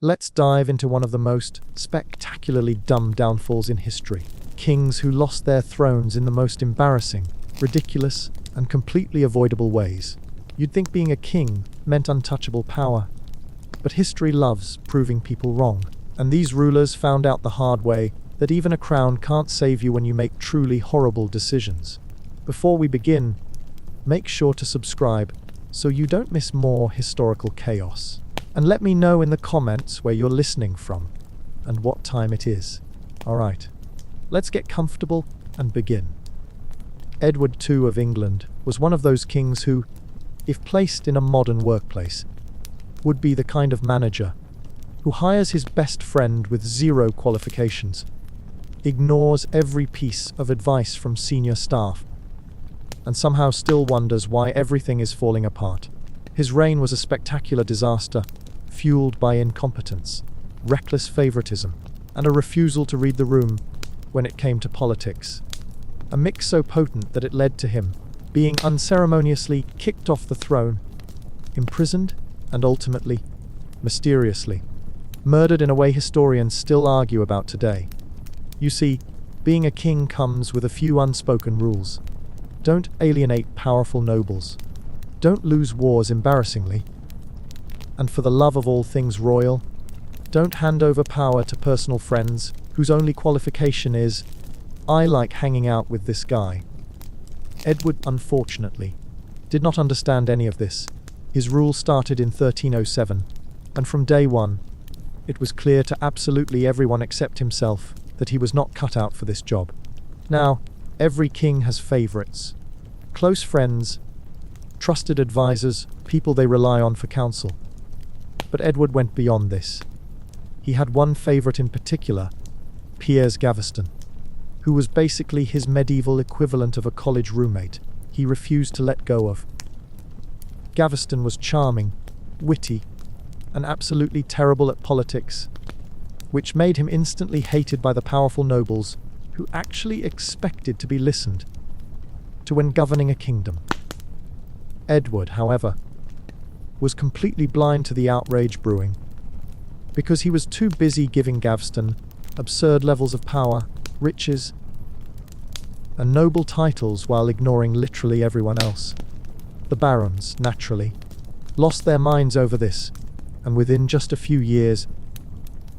Let's dive into one of the most spectacularly dumb downfalls in history. Kings who lost their thrones in the most embarrassing, ridiculous, and completely avoidable ways. You'd think being a king meant untouchable power, but history loves proving people wrong. And these rulers found out the hard way that even a crown can't save you when you make truly horrible decisions. Before we begin, make sure to subscribe so you don't miss more historical chaos. And let me know in the comments where you're listening from and what time it is. Alright, let's get comfortable and begin. Edward II of England was one of those kings who, if placed in a modern workplace, would be the kind of manager who hires his best friend with zero qualifications, ignores every piece of advice from senior staff, and somehow still wonders why everything is falling apart. His reign was a spectacular disaster, fueled by incompetence, reckless favoritism, and a refusal to read the room when it came to politics. A mix so potent that it led to him being unceremoniously kicked off the throne, imprisoned, and ultimately, mysteriously, murdered in a way historians still argue about today. You see, being a king comes with a few unspoken rules. Don't alienate powerful nobles. Don't lose wars embarrassingly. And for the love of all things royal, don't hand over power to personal friends whose only qualification is, "I like hanging out with this guy." Edward, unfortunately, did not understand any of this. His rule started in 1307, and from day one, it was clear to absolutely everyone except himself that he was not cut out for this job. Now, every king has favorites, close friends, trusted advisors, people they rely on for counsel. But Edward went beyond this. He had one favorite in particular, Piers Gaveston, who was basically his medieval equivalent of a college roommate he refused to let go of. Gaveston was charming, witty, and absolutely terrible at politics, which made him instantly hated by the powerful nobles who actually expected to be listened to when governing a kingdom. Edward, however, was completely blind to the outrage brewing, because he was too busy giving Gaveston absurd levels of power, riches, and noble titles while ignoring literally everyone else. The barons, naturally, lost their minds over this, and within just a few years,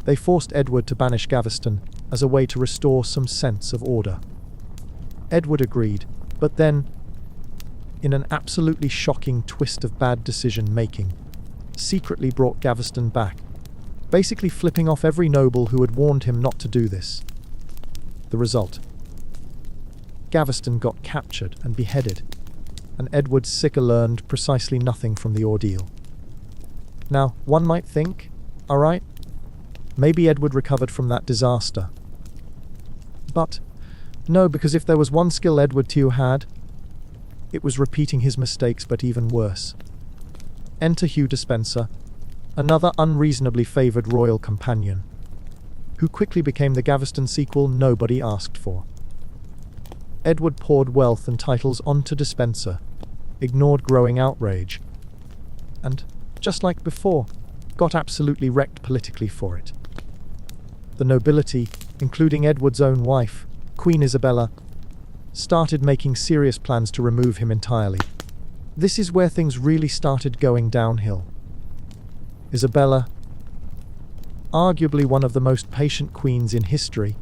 they forced Edward to banish Gaveston as a way to restore some sense of order. Edward agreed, but then, in an absolutely shocking twist of bad decision-making, secretly brought Gaveston back, basically flipping off every noble who had warned him not to do this. The result: Gaveston got captured and beheaded, and Edward's Sicker learned precisely nothing from the ordeal. Now, one might think, alright, maybe Edward recovered from that disaster. But no, because if there was one skill Edward II had, it was repeating his mistakes, but even worse. Enter Hugh Despenser, another unreasonably favoured royal companion, who quickly became the Gaveston sequel nobody asked for. Edward poured wealth and titles onto Despenser, ignored growing outrage, and, just like before, got absolutely wrecked politically for it. The nobility, including Edward's own wife, Queen Isabella, started making serious plans to remove him entirely. This is where things really started going downhill. Isabella, arguably one of the most patient queens in history,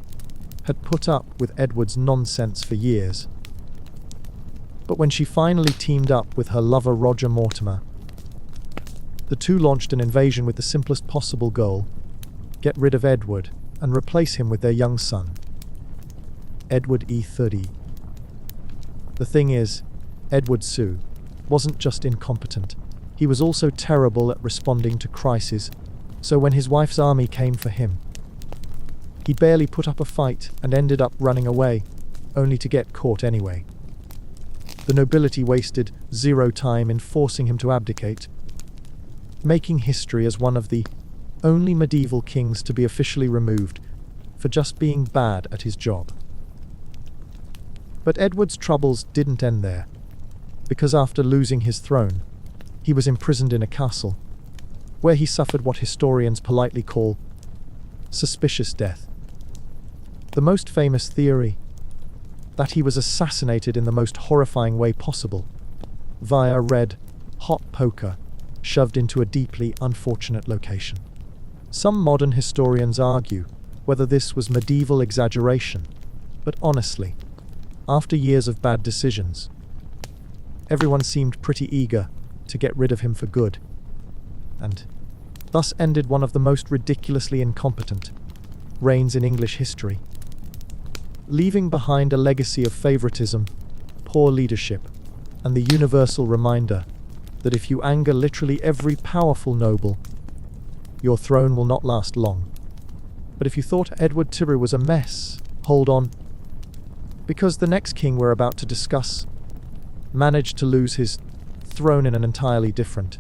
had put up with Edward's nonsense for years. But when she finally teamed up with her lover Roger Mortimer, the two launched an invasion with the simplest possible goal: get rid of Edward and replace him with their young son, Edward III. The thing is, Edward II wasn't just incompetent, he was also terrible at responding to crises, so when his wife's army came for him, he barely put up a fight and ended up running away, only to get caught anyway. The nobility wasted zero time in forcing him to abdicate, making history as one of the only medieval kings to be officially removed for just being bad at his job. But Edward's troubles didn't end there, because after losing his throne, he was imprisoned in a castle, where he suffered what historians politely call suspicious death. The most famous theory, that he was assassinated in the most horrifying way possible, via red, hot poker shoved into a deeply unfortunate location. Some modern historians argue whether this was medieval exaggeration, but honestly, after years of bad decisions, everyone seemed pretty eager to get rid of him for good, and thus ended one of the most ridiculously incompetent reigns in English history, leaving behind a legacy of favoritism, poor leadership, and the universal reminder that if you anger literally every powerful noble, your throne will not last long. But if you thought Edward Tiberi was a mess, hold on, because the next king we're about to discuss managed to lose his throne in an entirely different,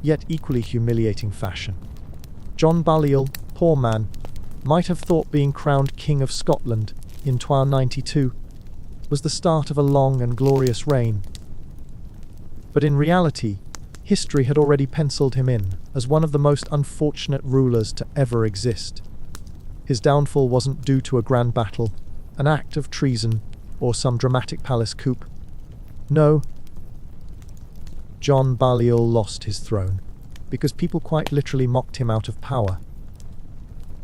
yet equally humiliating fashion. John Balliol, poor man, might have thought being crowned King of Scotland in 1292 was the start of a long and glorious reign. But in reality, history had already penciled him in as one of the most unfortunate rulers to ever exist. His downfall wasn't due to a grand battle, an act of treason, or some dramatic palace coup. No, John Balliol lost his throne because people quite literally mocked him out of power,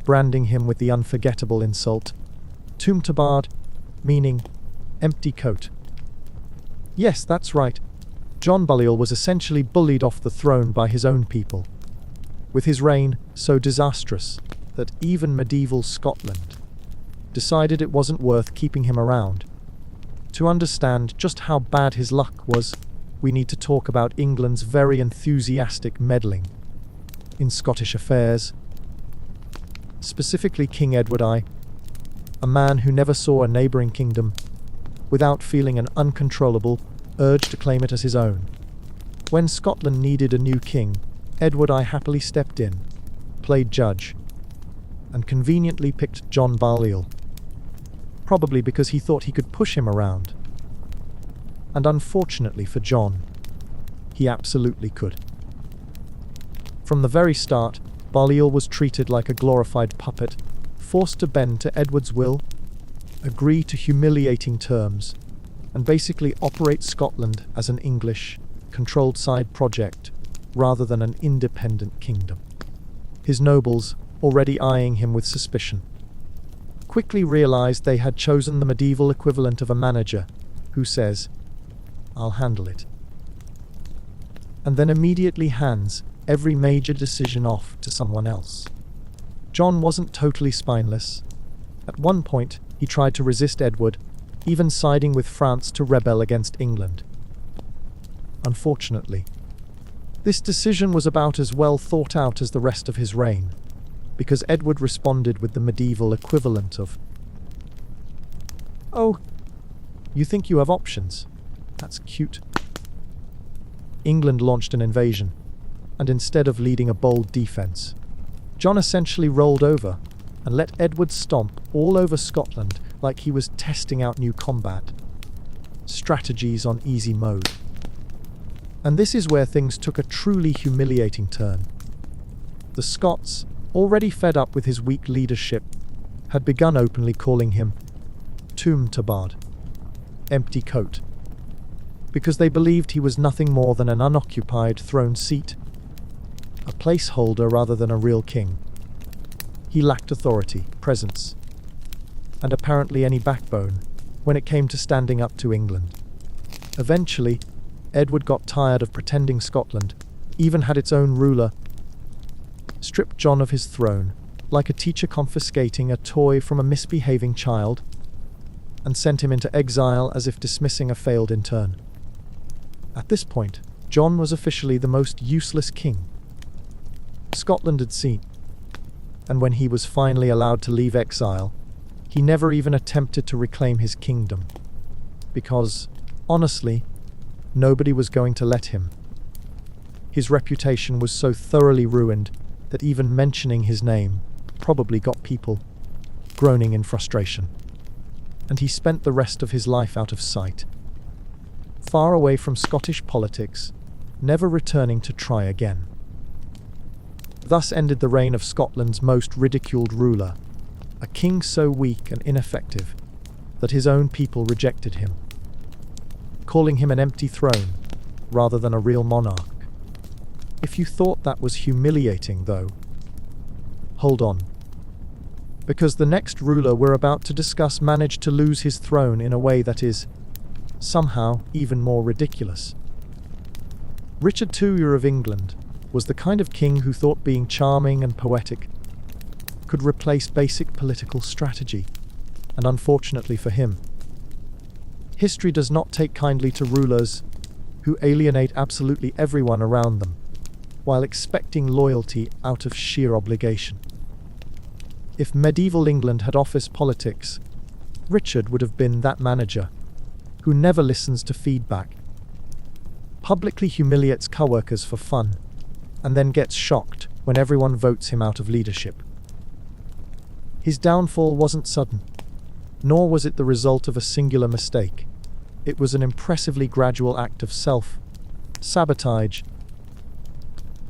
branding him with the unforgettable insult, Tum Tabard, meaning empty coat. Yes, that's right. John Balliol was essentially bullied off the throne by his own people, with his reign so disastrous that even medieval Scotland decided it wasn't worth keeping him around. To understand just how bad his luck was, we need to talk about England's very enthusiastic meddling in Scottish affairs, specifically King Edward I, a man who never saw a neighbouring kingdom without feeling an uncontrollable urge to claim it as his own. When Scotland needed a new king, Edward I happily stepped in, played judge, and conveniently picked John Balliol, probably because he thought he could push him around. And unfortunately for John, he absolutely could. From the very start, Balliol was treated like a glorified puppet, forced to bend to Edward's will, agree to humiliating terms, and basically operate Scotland as an English, controlled side project rather than an independent kingdom. His nobles, already eyeing him with suspicion, quickly realized they had chosen the medieval equivalent of a manager who says, "I'll handle it," and then immediately hands every major decision off to someone else. John wasn't totally spineless. At one point, he tried to resist Edward, even siding with France to rebel against England. Unfortunately, this decision was about as well thought out as the rest of his reign, because Edward responded with the medieval equivalent of, "Oh, you think you have options? That's cute." England launched an invasion, and instead of leading a bold defense, John essentially rolled over and let Edward stomp all over Scotland like he was testing out new combat strategies on easy mode. And this is where things took a truly humiliating turn. The Scots, already fed up with his weak leadership, had begun openly calling him Tum Tabard, empty coat, because they believed he was nothing more than an unoccupied throne seat, a placeholder rather than a real king. He lacked authority, presence, and apparently any backbone when it came to standing up to England. Eventually, Edward got tired of pretending Scotland even had its own ruler, stripped John of his throne, like a teacher confiscating a toy from a misbehaving child, and sent him into exile as if dismissing a failed intern. At this point, John was officially the most useless king Scotland had seen, and when he was finally allowed to leave exile, he never even attempted to reclaim his kingdom, because, honestly, nobody was going to let him. His reputation was so thoroughly ruined that even mentioning his name probably got people groaning in frustration, and he spent the rest of his life out of sight, far away from Scottish politics, never returning to try again. Thus ended the reign of Scotland's most ridiculed ruler, a king so weak and ineffective that his own people rejected him, calling him an empty throne rather than a real monarch. If you thought that was humiliating, though, hold on. Because the next ruler we're about to discuss managed to lose his throne in a way that is, somehow, even more ridiculous. Richard II of England was the kind of king who thought being charming and poetic could replace basic political strategy, and unfortunately for him, history does not take kindly to rulers who alienate absolutely everyone around them, while expecting loyalty out of sheer obligation. If medieval England had office politics, Richard would have been that manager who never listens to feedback, publicly humiliates co-workers for fun, and then gets shocked when everyone votes him out of leadership. His downfall wasn't sudden, nor was it the result of a singular mistake. It was an impressively gradual act of self-sabotage,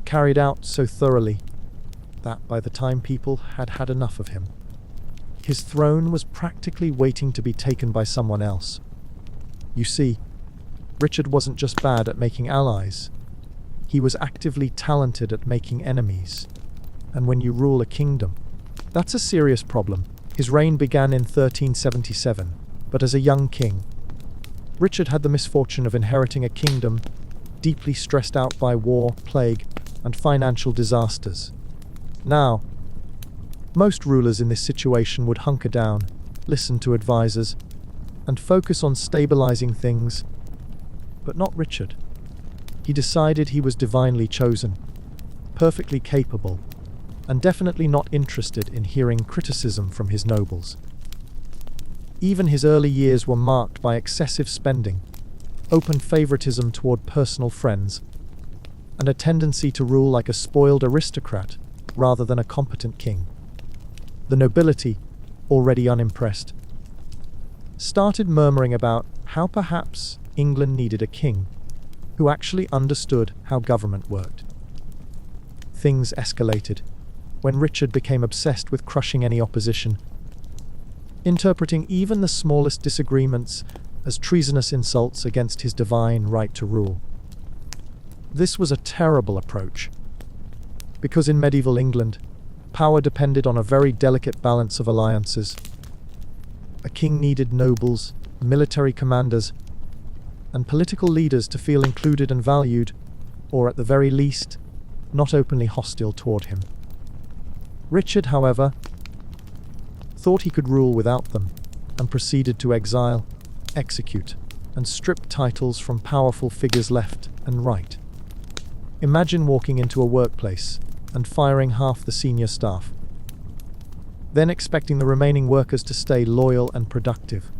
carried out so thoroughly that by the time people had had enough of him, his throne was practically waiting to be taken by someone else. You see, Richard wasn't just bad at making allies, he was actively talented at making enemies. And when you rule a kingdom, that's a serious problem. His reign began in 1377, but as a young king, Richard had the misfortune of inheriting a kingdom deeply stressed out by war, plague, and financial disasters. Now, most rulers in this situation would hunker down, listen to advisors, and focus on stabilizing things, but not Richard. He decided he was divinely chosen, perfectly capable, and definitely not interested in hearing criticism from his nobles. Even his early years were marked by excessive spending, open favoritism toward personal friends, and a tendency to rule like a spoiled aristocrat rather than a competent king. The nobility, already unimpressed, started murmuring about how perhaps England needed a king who actually understood how government worked. Things escalated when Richard became obsessed with crushing any opposition, interpreting even the smallest disagreements as treasonous insults against his divine right to rule. This was a terrible approach, because in medieval England, power depended on a very delicate balance of alliances. A king needed nobles, military commanders, and political leaders to feel included and valued, or at the very least, not openly hostile toward him. Richard, however, thought he could rule without them, and proceeded to exile, execute, and strip titles from powerful figures left and right. Imagine walking into a workplace and firing half the senior staff, then expecting the remaining workers to stay loyal and productive.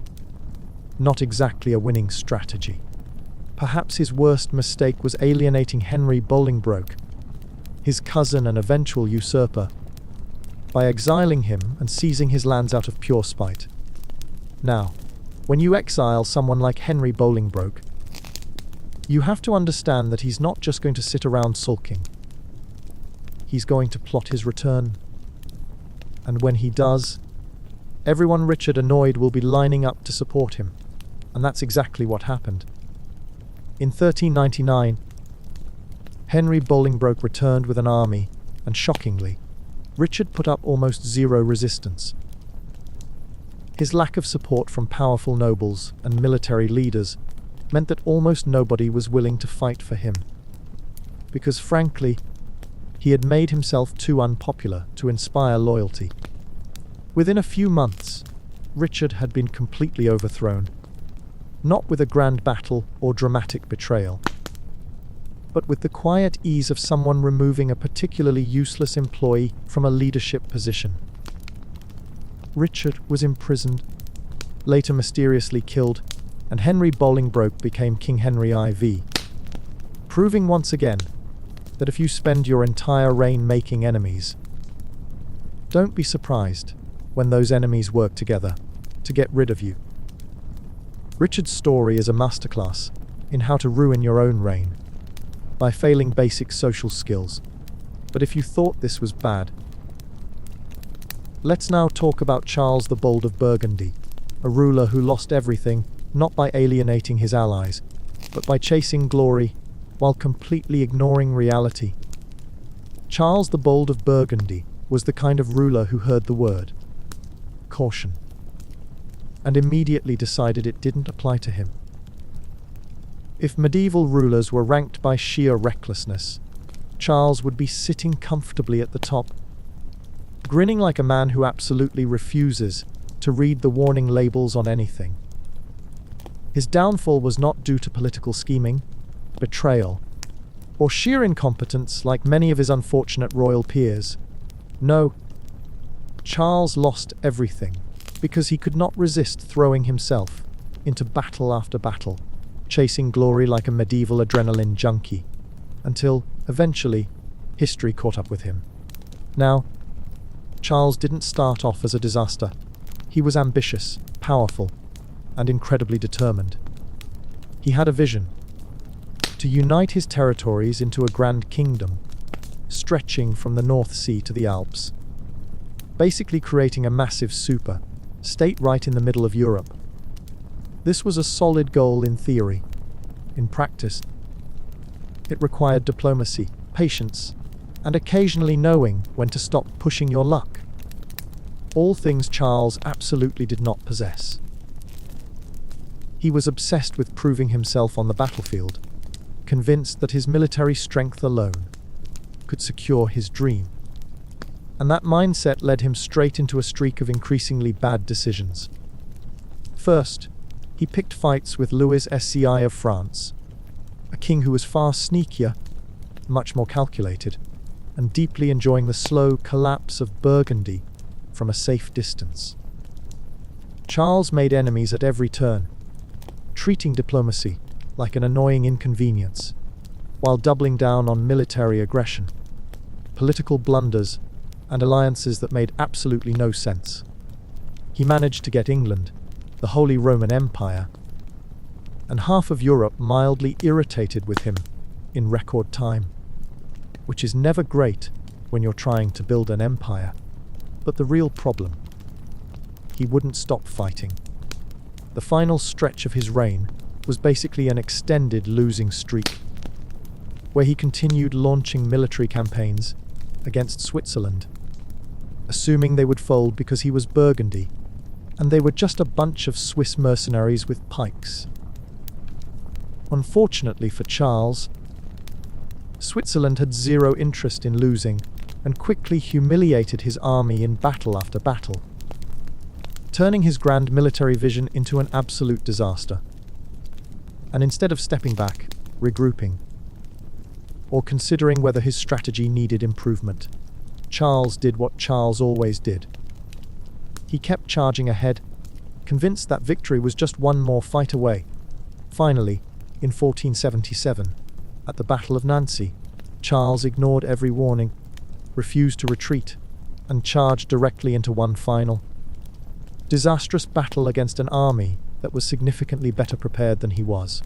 Not exactly a winning strategy. Perhaps his worst mistake was alienating Henry Bolingbroke, his cousin and eventual usurper, by exiling him and seizing his lands out of pure spite. Now, when you exile someone like Henry Bolingbroke, you have to understand that he's not just going to sit around sulking. He's going to plot his return. And when he does, everyone Richard annoyed will be lining up to support him. And that's exactly what happened. In 1399, Henry Bolingbroke returned with an army, and shockingly, Richard put up almost zero resistance. His lack of support from powerful nobles and military leaders meant that almost nobody was willing to fight for him, because frankly, he had made himself too unpopular to inspire loyalty. Within a few months, Richard had been completely overthrown, not with a grand battle or dramatic betrayal, but with the quiet ease of someone removing a particularly useless employee from a leadership position. Richard was imprisoned, later mysteriously killed, and Henry Bolingbroke became King Henry IV, proving once again that if you spend your entire reign making enemies, don't be surprised when those enemies work together to get rid of you. Richard's story is a masterclass in how to ruin your own reign by failing basic social skills. But if you thought this was bad, let's now talk about Charles the Bold of Burgundy, a ruler who lost everything, not by alienating his allies, but by chasing glory while completely ignoring reality. Charles the Bold of Burgundy was the kind of ruler who heard the word caution and immediately decided it didn't apply to him. If medieval rulers were ranked by sheer recklessness, Charles would be sitting comfortably at the top, grinning like a man who absolutely refuses to read the warning labels on anything. His downfall was not due to political scheming, betrayal, or sheer incompetence like many of his unfortunate royal peers. No, Charles lost everything because he could not resist throwing himself into battle after battle, chasing glory like a medieval adrenaline junkie, until, eventually, history caught up with him. Now, Charles didn't start off as a disaster. He was ambitious, powerful, and incredibly determined. He had a vision: to unite his territories into a grand kingdom, stretching from the North Sea to the Alps, basically creating a massive super-state right in the middle of Europe. This was a solid goal in theory. In practice, it required diplomacy, patience, and occasionally knowing when to stop pushing your luck. All things Charles absolutely did not possess. He was obsessed with proving himself on the battlefield, convinced that his military strength alone could secure his dream. And that mindset led him straight into a streak of increasingly bad decisions. First, he picked fights with Louis SCI of France, a king who was far sneakier, much more calculated, and deeply enjoying the slow collapse of Burgundy from a safe distance. Charles made enemies at every turn, treating diplomacy like an annoying inconvenience, while doubling down on military aggression, political blunders, and alliances that made absolutely no sense. He managed to get England, the Holy Roman Empire, and half of Europe mildly irritated with him in record time, which is never great when you're trying to build an empire. But the real problem: he wouldn't stop fighting. The final stretch of his reign was basically an extended losing streak, where he continued launching military campaigns against Switzerland, assuming they would fold because he was Burgundy, and they were just a bunch of Swiss mercenaries with pikes. Unfortunately for Charles, Switzerland had zero interest in losing and quickly humiliated his army in battle after battle, turning his grand military vision into an absolute disaster. And instead of stepping back, regrouping, or considering whether his strategy needed improvement, Charles did what Charles always did. He kept charging ahead, convinced that victory was just one more fight away. Finally, in 1477, at the Battle of Nancy, Charles ignored every warning, refused to retreat, and charged directly into one final, disastrous battle against an army that was significantly better prepared than he was.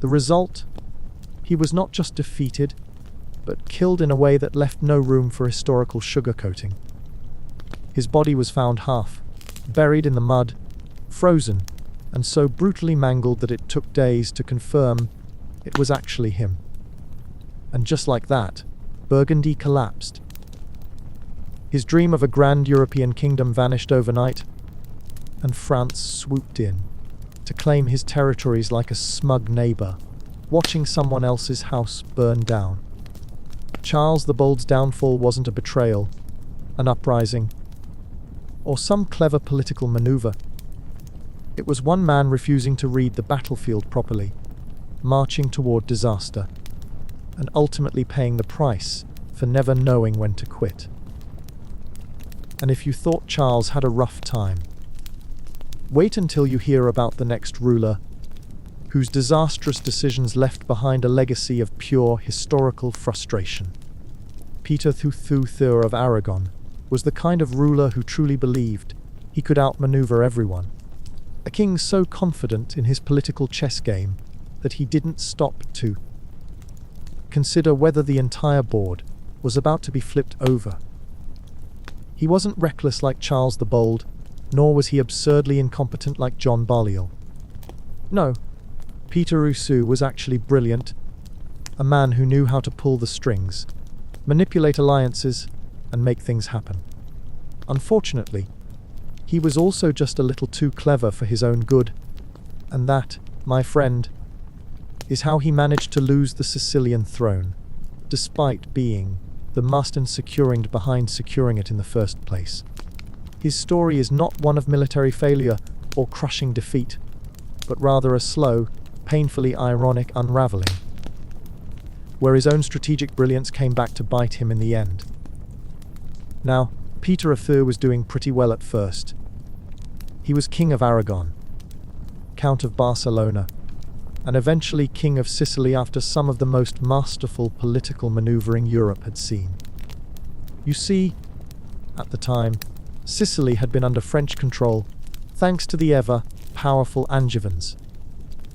The result? He was not just defeated, but killed in a way that left no room for historical sugarcoating. His body was found half buried in the mud, frozen, and so brutally mangled that it took days to confirm it was actually him. And just like that, Burgundy collapsed. His dream of a grand European kingdom vanished overnight, and France swooped in to claim his territories like a smug neighbor, watching someone else's house burn down. Charles the Bold's downfall wasn't a betrayal, an uprising, or some clever political maneuver. It was one man refusing to read the battlefield properly, marching toward disaster, and ultimately paying the price for never knowing when to quit. And if you thought Charles had a rough time, wait until you hear about the next ruler, whose disastrous decisions left behind a legacy of pure historical frustration. Peter Thuthuthur of Aragon was the kind of ruler who truly believed he could outmaneuver everyone. A king so confident in his political chess game that he didn't stop to consider whether the entire board was about to be flipped over. He wasn't reckless like Charles the Bold, nor was he absurdly incompetent like John Balliol. No, Peter Rousseau was actually brilliant, a man who knew how to pull the strings, manipulate alliances, and make things happen. Unfortunately, he was also just a little too clever for his own good, and that, my friend, is how he managed to lose the Sicilian throne, despite being the mastermind behind securing it in the first place. His story is not one of military failure or crushing defeat, but rather a slow, painfully ironic unraveling, where his own strategic brilliance came back to bite him in the end. Now, Peter Rousseau was doing pretty well at first. He was King of Aragon, Count of Barcelona, and eventually King of Sicily after some of the most masterful political maneuvering Europe had seen. You see, at the time, Sicily had been under French control, thanks to the ever-powerful Angevins.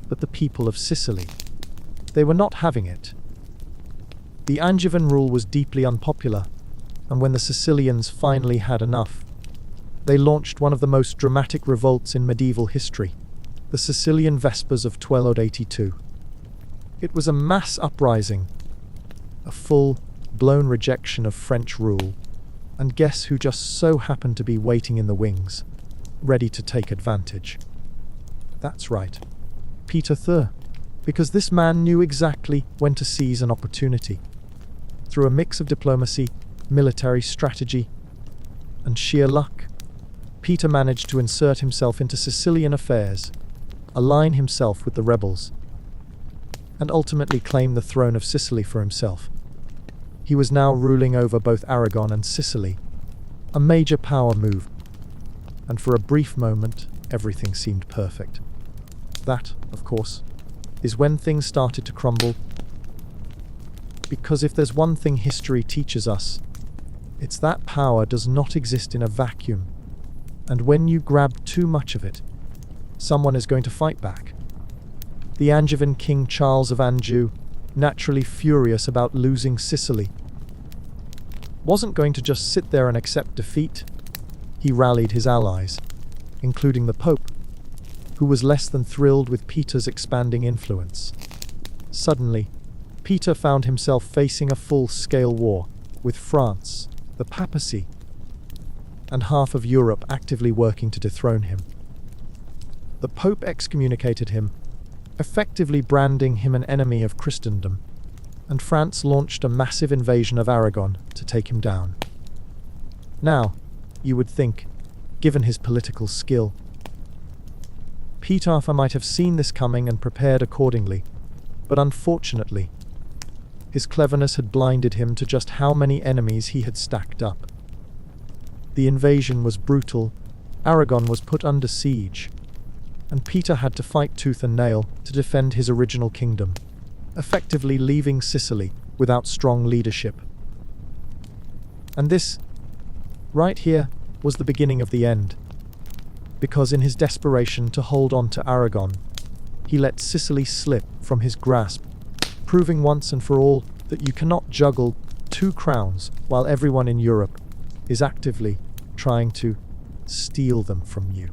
But the people of Sicily, they were not having it. The Angevin rule was deeply unpopular, and when the Sicilians finally had enough, they launched one of the most dramatic revolts in medieval history, the Sicilian Vespers of 1282. It was a mass uprising, a full-blown rejection of French rule, and guess who just so happened to be waiting in the wings, ready to take advantage? That's right, Peter Rousseau, because this man knew exactly when to seize an opportunity. Through a mix of diplomacy, military strategy, and sheer luck, Peter managed to insert himself into Sicilian affairs, align himself with the rebels, and ultimately claim the throne of Sicily for himself. He was now ruling over both Aragon and Sicily, a major power move, and for a brief moment, everything seemed perfect. That, of course, is when things started to crumble, because if there's one thing history teaches us, it's that power does not exist in a vacuum, and when you grab too much of it, someone is going to fight back. The Angevin King Charles of Anjou, naturally furious about losing Sicily, wasn't going to just sit there and accept defeat. He rallied his allies, including the Pope, who was less than thrilled with Peter's expanding influence. Suddenly, Peter found himself facing a full-scale war with France, the papacy, and half of Europe actively working to dethrone him. The Pope excommunicated him, effectively branding him an enemy of Christendom, and France launched a massive invasion of Aragon to take him down. Now, you would think, given his political skill, Peter might have seen this coming and prepared accordingly, but unfortunately, his cleverness had blinded him to just how many enemies he had stacked up. The invasion was brutal, Aragon was put under siege, and Peter had to fight tooth and nail to defend his original kingdom, effectively leaving Sicily without strong leadership. And this, right here, was the beginning of the end, because in his desperation to hold on to Aragon, he let Sicily slip from his grasp, proving once and for all that you cannot juggle two crowns while everyone in Europe is actively trying to steal them from you.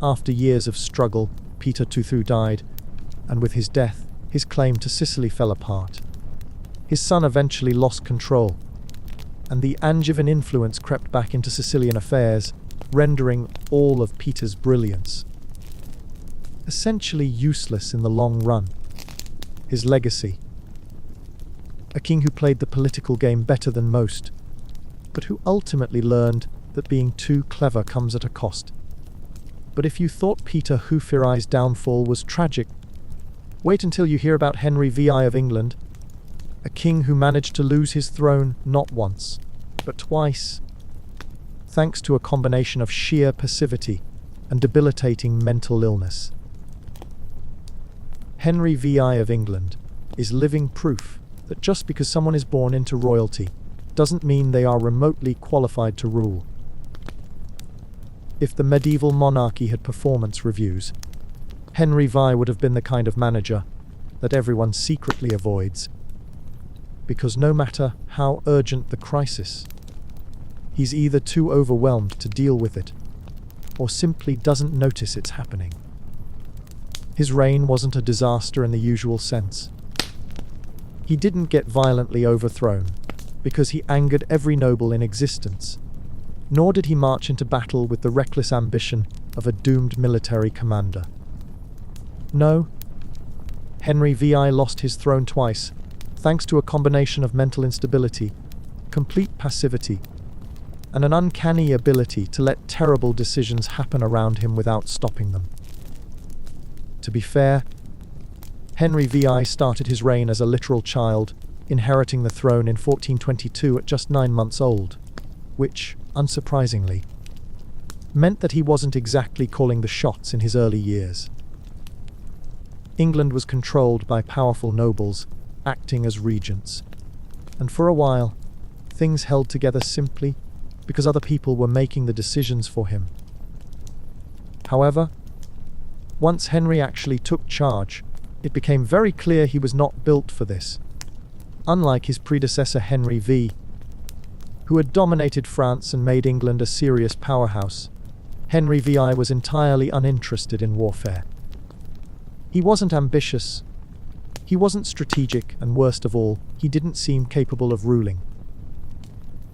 After years of struggle, Peter Rousseau died, and with his death, his claim to Sicily fell apart. His son eventually lost control, and the Angevin influence crept back into Sicilian affairs, rendering all of Peter's brilliance essentially useless in the long run. His legacy: a king who played the political game better than most, but who ultimately learned that being too clever comes at a cost. But if you thought Peter Rousseau's downfall was tragic, wait until you hear about Henry VI of England, a king who managed to lose his throne not once, but twice, thanks to a combination of sheer passivity and debilitating mental illness. Henry VI of England is living proof that just because someone is born into royalty doesn't mean they are remotely qualified to rule. If the medieval monarchy had performance reviews, Henry VI would have been the kind of manager that everyone secretly avoids. because no matter how urgent the crisis, he's either too overwhelmed to deal with it, or simply doesn't notice it's happening. His reign wasn't a disaster in the usual sense. He didn't get violently overthrown, because he angered every noble in existence, nor did he march into battle with the reckless ambition of a doomed military commander. No, Henry VI lost his throne twice, thanks to a combination of mental instability, complete passivity, and an uncanny ability to let terrible decisions happen around him without stopping them. To be fair, Henry VI started his reign as a literal child, inheriting the throne in 1422 at just 9 months old, which, unsurprisingly, meant that he wasn't exactly calling the shots in his early years. England was controlled by powerful nobles, acting as regents, and for a while, things held together simply because other people were making the decisions for him. However, once Henry actually took charge, it became very clear he was not built for this. Unlike his predecessor Henry V, who had dominated France and made England a serious powerhouse, Henry VI was entirely uninterested in warfare. He wasn't ambitious, he wasn't strategic, and worst of all, he didn't seem capable of ruling.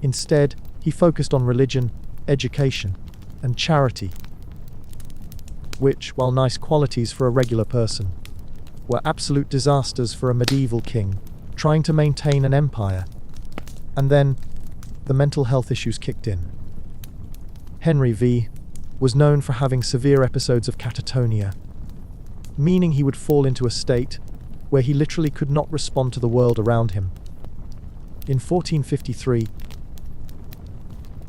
Instead, he focused on religion, education, and charity, which, while nice qualities for a regular person, were absolute disasters for a medieval king trying to maintain an empire. And then, the mental health issues kicked in. Henry V was known for having severe episodes of catatonia, meaning he would fall into a state where he literally could not respond to the world around him. In 1453,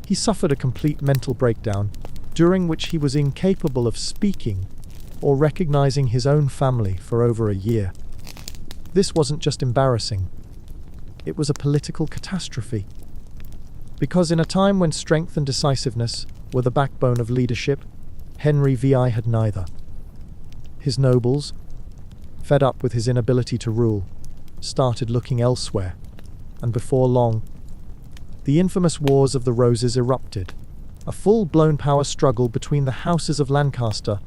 he suffered a complete mental breakdown, during which he was incapable of speaking or recognizing his own family for over a year. This wasn't just embarrassing, it was a political catastrophe. Because in a time when strength and decisiveness were the backbone of leadership, Henry VI had neither. His nobles, fed up with his inability to rule, started looking elsewhere, and before long, the infamous Wars of the Roses erupted, a full-blown power struggle between the houses of Lancaster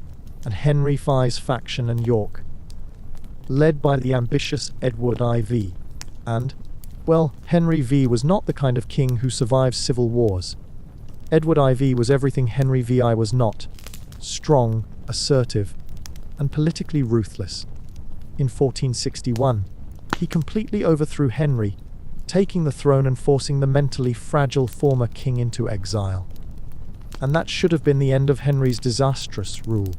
and Henry V's faction in York, led by the ambitious Edward IV. And, well, Henry V was not the kind of king who survives civil wars. Edward IV was everything Henry VI was not: strong, assertive, and politically ruthless. In 1461, he completely overthrew Henry, taking the throne and forcing the mentally fragile former king into exile. And that should have been the end of Henry's disastrous rule.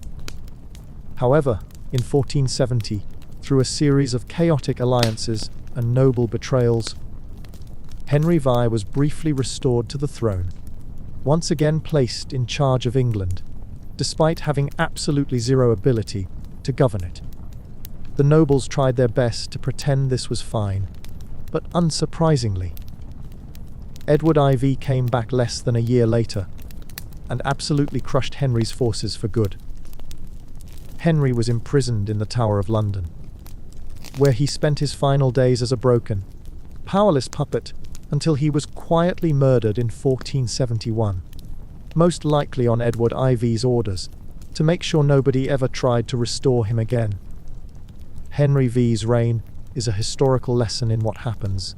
However, in 1470, through a series of chaotic alliances and noble betrayals, Henry VI was briefly restored to the throne, once again placed in charge of England, despite having absolutely zero ability to govern it. The nobles tried their best to pretend this was fine, but unsurprisingly, Edward IV came back less than a year later and absolutely crushed Henry's forces for good. Henry was imprisoned in the Tower of London, where he spent his final days as a broken, powerless puppet until he was quietly murdered in 1471, most likely on Edward IV's orders, to make sure nobody ever tried to restore him again. Henry V's reign is a historical lesson in what happens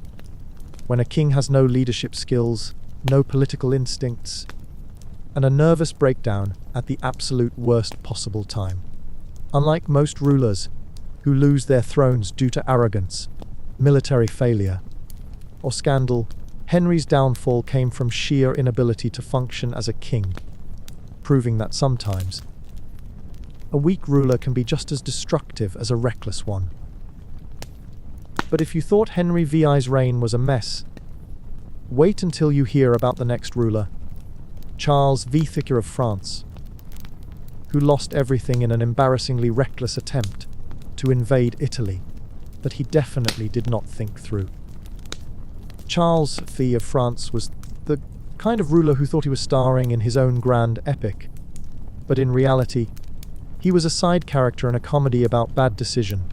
when a king has no leadership skills, no political instincts, and a nervous breakdown at the absolute worst possible time. Unlike most rulers who lose their thrones due to arrogance, military failure, or scandal, Henry's downfall came from sheer inability to function as a king, proving that sometimes a weak ruler can be just as destructive as a reckless one. But if you thought Henry VI's reign was a mess, wait until you hear about the next ruler, Charles V. Thicker of France, who lost everything in an embarrassingly reckless attempt to invade Italy that he definitely did not think through. Charles V of France was the kind of ruler who thought he was starring in his own grand epic, but in reality, he was a side character in a comedy about bad decision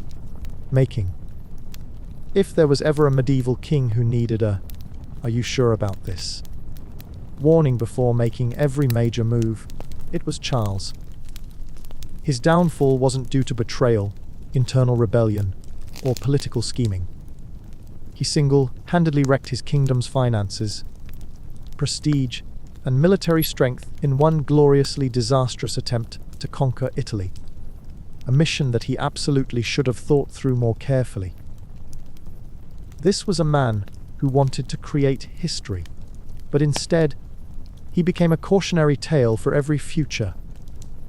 making. If there was ever a medieval king who needed a "Are you sure about this?" warning before making every major move, it was Charles. His downfall wasn't due to betrayal, internal rebellion, or political scheming. He single-handedly wrecked his kingdom's finances, prestige, and military strength in one gloriously disastrous attempt to conquer Italy, a mission that he absolutely should have thought through more carefully. This was a man who wanted to create history, but instead, he became a cautionary tale for every future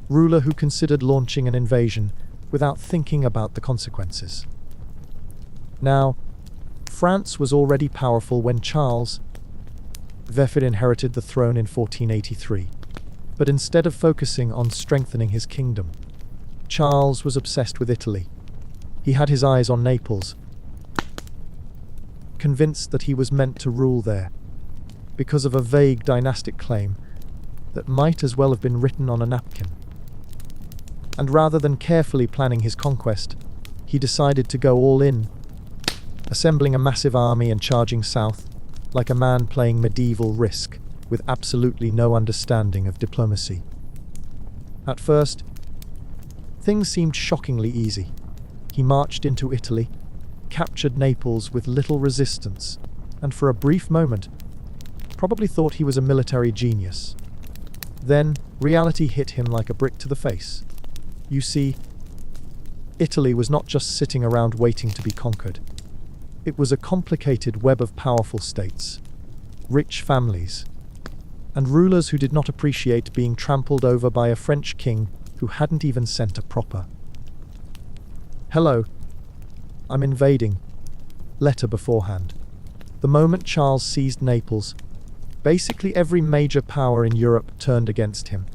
ruler who considered launching an invasion without thinking about the consequences. Now, France was already powerful when Charles V inherited the throne in 1483, but instead of focusing on strengthening his kingdom, Charles was obsessed with Italy. He had his eyes on Naples, convinced that he was meant to rule there, because of a vague dynastic claim that might as well have been written on a napkin. And rather than carefully planning his conquest, he decided to go all in, assembling a massive army and charging south, like a man playing medieval Risk, with absolutely no understanding of diplomacy. At first, things seemed shockingly easy. He marched into Italy, captured Naples with little resistance, and for a brief moment, probably thought he was a military genius. Then, reality hit him like a brick to the face. You see, Italy was not just sitting around waiting to be conquered. It was a complicated web of powerful states, rich families, and rulers who did not appreciate being trampled over by a French king who hadn't even sent a proper "Hello, I'm invading" letter beforehand. The moment Charles seized Naples, basically every major power in Europe turned against him,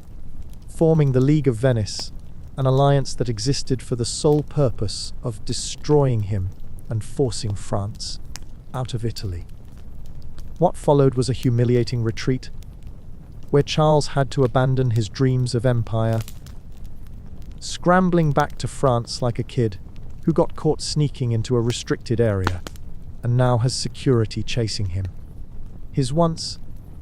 forming the League of Venice, an alliance that existed for the sole purpose of destroying him and forcing France out of Italy. What followed was a humiliating retreat, where Charles had to abandon his dreams of empire, scrambling back to France like a kid who got caught sneaking into a restricted area and now has security chasing him. His once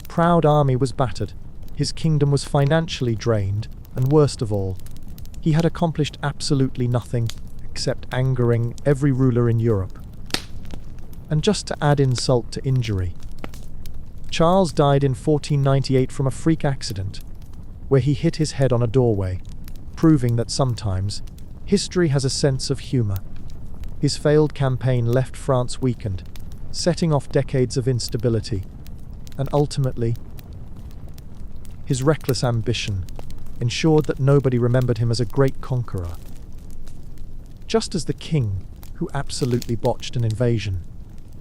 proud army was battered, his kingdom was financially drained, and worst of all, he had accomplished absolutely nothing except angering every ruler in Europe. And just to add insult to injury, Charles died in 1498 from a freak accident, where he hit his head on a doorway, proving that sometimes history has a sense of humor. His failed campaign left France weakened, setting off decades of instability, and ultimately, his reckless ambition ensured that nobody remembered him as a great conqueror. Just as the king, who absolutely botched an invasion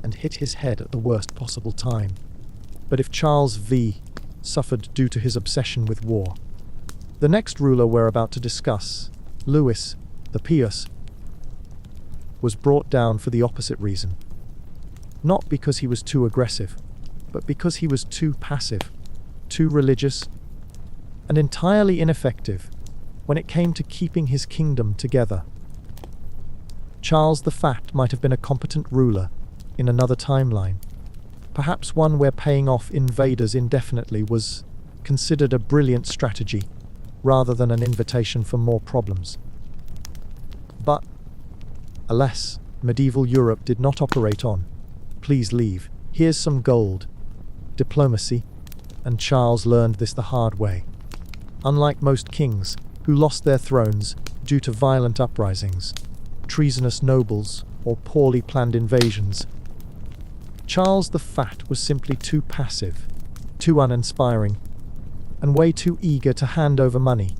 and hit his head at the worst possible time. But if Charles V suffered due to his obsession with war, the next ruler we're about to discuss, Louis the Pious, was brought down for the opposite reason. Not because he was too aggressive, but because he was too passive, too religious, and entirely ineffective when it came to keeping his kingdom together. Charles the Fat might have been a competent ruler in another timeline, perhaps one where paying off invaders indefinitely was considered a brilliant strategy rather than an invitation for more problems. But, alas, medieval Europe did not operate on "please leave, here's some gold" diplomacy, and Charles learned this the hard way. Unlike most kings who lost their thrones due to violent uprisings, treasonous nobles, or poorly planned invasions, Charles the Fat was simply too passive, too uninspiring, and way too eager to hand over money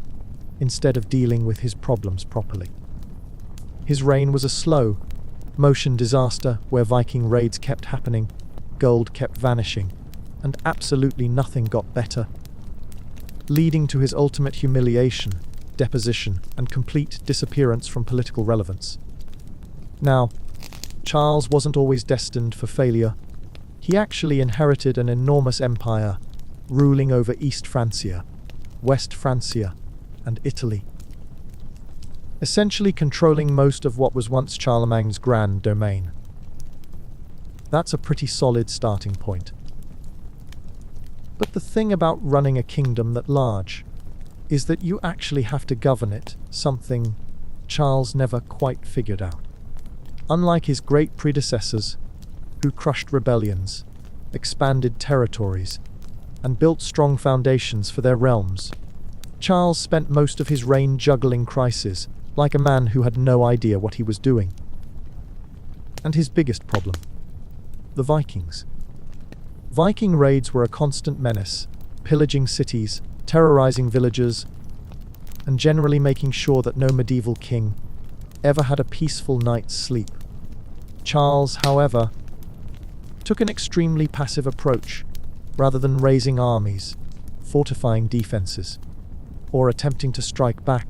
instead of dealing with his problems properly. His reign was a slow motion disaster where Viking raids kept happening, gold kept vanishing, and absolutely nothing got better, leading to his ultimate humiliation, deposition, and complete disappearance from political relevance. Now, Charles wasn't always destined for failure. He actually inherited an enormous empire, ruling over East Francia, West Francia, and Italy, essentially controlling most of what was once Charlemagne's grand domain. That's a pretty solid starting point. But the thing about running a kingdom that large is that you actually have to govern it, something Charles never quite figured out. Unlike his great predecessors, who crushed rebellions, expanded territories, and built strong foundations for their realms, Charles spent most of his reign juggling crises, like a man who had no idea what he was doing. And his biggest problem: the Vikings. Viking raids were a constant menace, pillaging cities, terrorizing villages, and generally making sure that no medieval king ever had a peaceful night's sleep. Charles, however, took an extremely passive approach. Rather than raising armies, fortifying defenses, or attempting to strike back,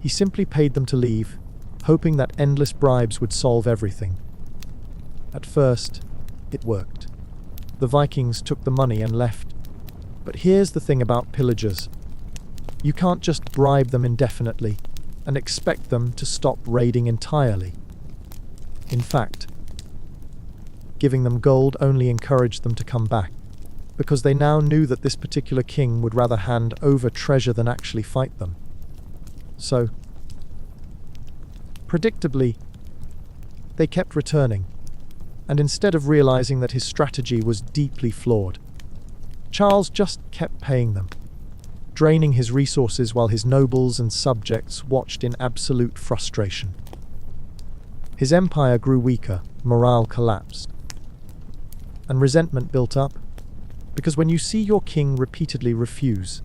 he simply paid them to leave, hoping that endless bribes would solve everything. At first, it worked. The Vikings took the money and left. But here's the thing about pillagers: you can't just bribe them indefinitely and expect them to stop raiding entirely. In fact, giving them gold only encouraged them to come back, because they now knew that this particular king would rather hand over treasure than actually fight them. So, predictably, they kept returning, and instead of realizing that his strategy was deeply flawed, Charles just kept paying them, draining his resources while his nobles and subjects watched in absolute frustration. His empire grew weaker, morale collapsed, and resentment built up, because when you see your king repeatedly refuse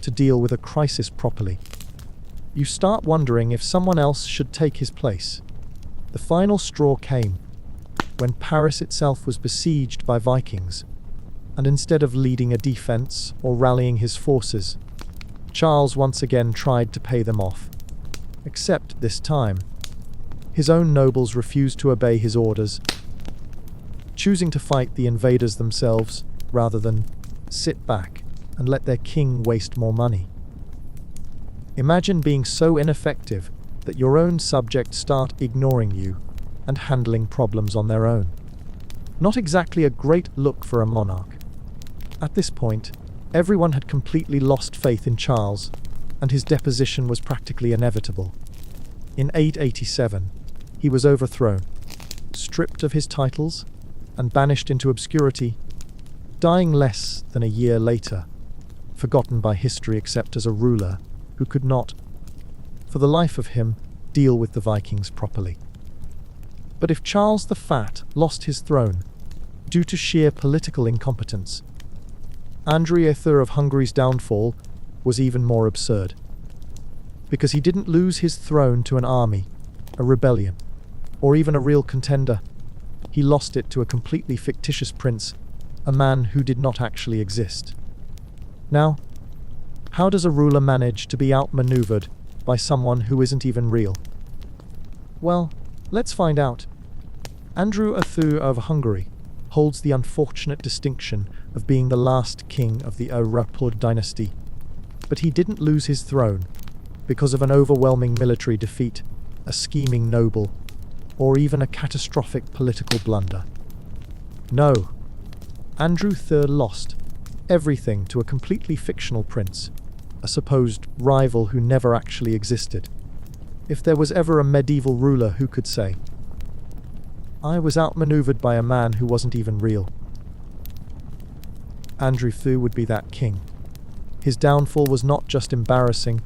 to deal with a crisis properly, you start wondering if someone else should take his place. The final straw came when Paris itself was besieged by Vikings, and instead of leading a defense or rallying his forces, Charles once again tried to pay them off. Except this time, his own nobles refused to obey his orders, choosing to fight the invaders themselves rather than sit back and let their king waste more money. Imagine being so ineffective that your own subjects start ignoring you and handling problems on their own. Not exactly a great look for a monarch. At this point, everyone had completely lost faith in Charles, and his deposition was practically inevitable. In 887, he was overthrown, stripped of his titles, and banished into obscurity, dying less than a year later, forgotten by history except as a ruler who could not, for the life of him, deal with the Vikings properly. But if Charles the Fat lost his throne due to sheer political incompetence, Andrew III of Hungary's downfall was even more absurd, because he didn't lose his throne to an army, a rebellion, or even a real contender. He lost it to a completely fictitious prince, a man who did not actually exist. Now, how does a ruler manage to be outmaneuvered by someone who isn't even real? Well, let's find out. Andrew III of Hungary holds the unfortunate distinction of being the last king of the Urupur dynasty, but he didn't lose his throne because of an overwhelming military defeat, a scheming noble, or even a catastrophic political blunder. No, Andrew III lost everything to a completely fictional prince, a supposed rival who never actually existed. If there was ever a medieval ruler who could say, "I was outmaneuvered by a man who wasn't even real," Andrew II would be that king. His downfall was not just embarrassing,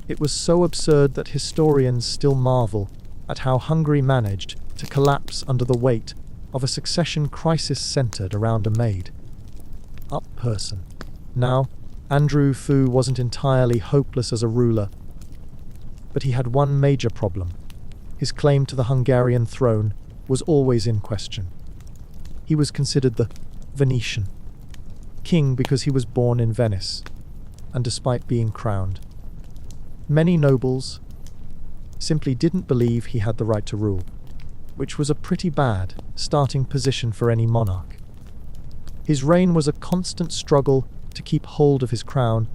it was so absurd that historians still marvel at how Hungary managed to collapse under the weight of a succession crisis centered around a made-up person. Now, Andrew II wasn't entirely hopeless as a ruler, but he had one major problem. His claim to the Hungarian throne was always in question. He was considered the Venetian king because he was born in Venice, and despite being crowned, many nobles simply didn't believe he had the right to rule, which was a pretty bad starting position for any monarch. His reign was a constant struggle to keep hold of his crown,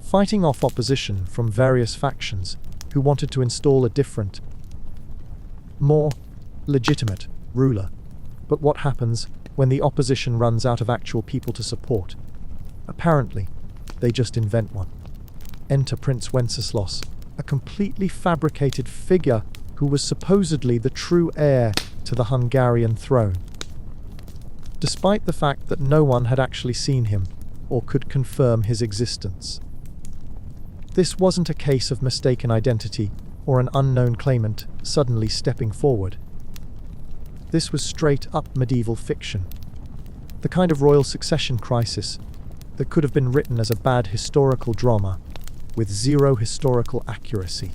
fighting off opposition from various factions who wanted to install a different, more legitimate ruler. But what happens when the opposition runs out of actual people to support? Apparently, they just invent one. Enter Prince Wenceslas, a completely fabricated figure who was supposedly the true heir to the Hungarian throne. Despite the fact that no one had actually seen him or could confirm his existence. This wasn't a case of mistaken identity or an unknown claimant suddenly stepping forward. This was straight-up medieval fiction, the kind of royal succession crisis that could have been written as a bad historical drama with zero historical accuracy.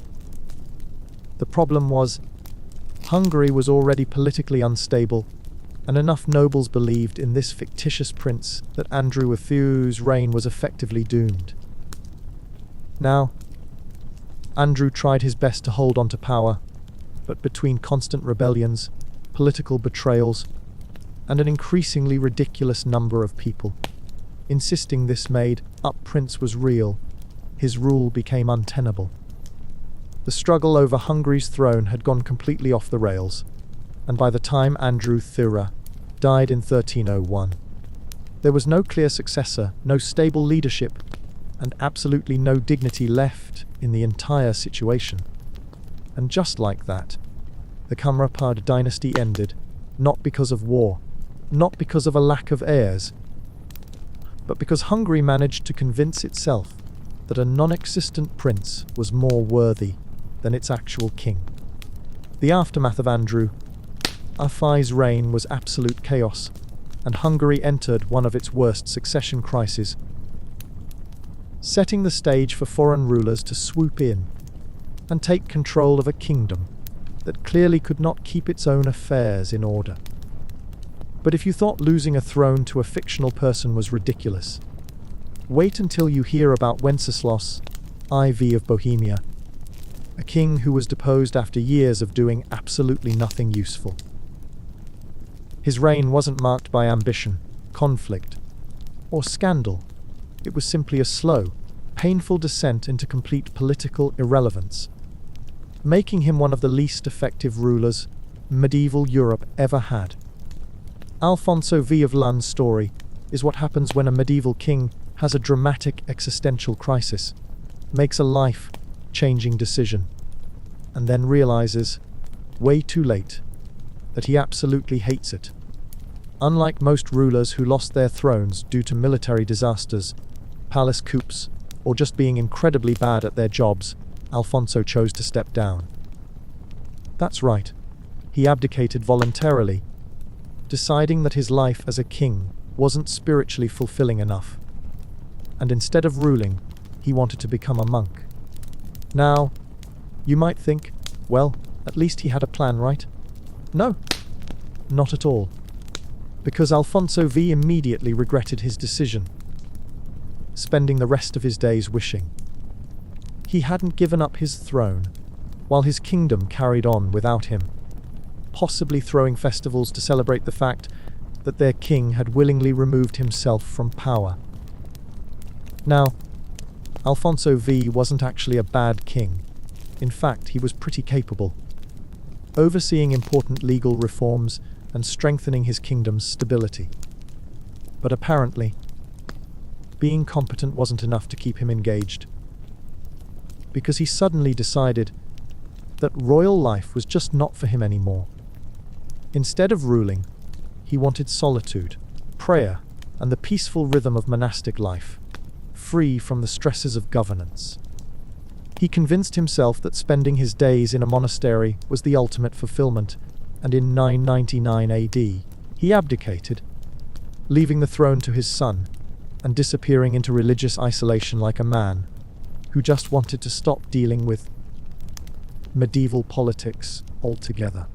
The problem was, Hungary was already politically unstable, and enough nobles believed in this fictitious prince that Andrew III's reign was effectively doomed. Now, Andrew tried his best to hold on to power, but between constant rebellions, political betrayals, and an increasingly ridiculous number of people insisting this made-up prince was real, his rule became untenable. The struggle over Hungary's throne had gone completely off the rails, and by the time Andrew III died in 1301, there was no clear successor, no stable leadership, and absolutely no dignity left in the entire situation. And just like that, the Kamrapard dynasty ended, not because of war, not because of a lack of heirs, but because Hungary managed to convince itself that a non-existent prince was more worthy than its actual king. The aftermath of Andrew III's reign was absolute chaos, and Hungary entered one of its worst succession crises, setting the stage for foreign rulers to swoop in and take control of a kingdom that clearly could not keep its own affairs in order. But if you thought losing a throne to a fictional person was ridiculous, wait until you hear about Wenceslas IV of Bohemia, a king who was deposed after years of doing absolutely nothing useful. His reign wasn't marked by ambition, conflict, or scandal. It was simply a slow, painful descent into complete political irrelevance, making him one of the least effective rulers medieval Europe ever had. Alfonso V of Lun's story is what happens when a medieval king has a dramatic existential crisis, makes a life-changing decision, and then realizes, way too late, that he absolutely hates it. Unlike most rulers who lost their thrones due to military disasters, palace coups, or just being incredibly bad at their jobs, Alfonso chose to step down. That's right, he abdicated voluntarily, deciding that his life as a king wasn't spiritually fulfilling enough, and instead of ruling, he wanted to become a monk. Now, you might think, well, at least he had a plan, right? No, not at all. Because Alfonso V immediately regretted his decision, spending the rest of his days wishing he hadn't given up his throne, while his kingdom carried on without him, possibly throwing festivals to celebrate the fact that their king had willingly removed himself from power. Now, Alfonso V wasn't actually a bad king. In fact, he was pretty capable, overseeing important legal reforms and strengthening his kingdom's stability. But apparently, being competent wasn't enough to keep him engaged, because he suddenly decided that royal life was just not for him anymore. Instead of ruling, he wanted solitude, prayer, and the peaceful rhythm of monastic life, free from the stresses of governance. He convinced himself that spending his days in a monastery was the ultimate fulfillment, and in 999 AD, he abdicated, leaving the throne to his son, and disappearing into religious isolation like a man who just wanted to stop dealing with medieval politics altogether.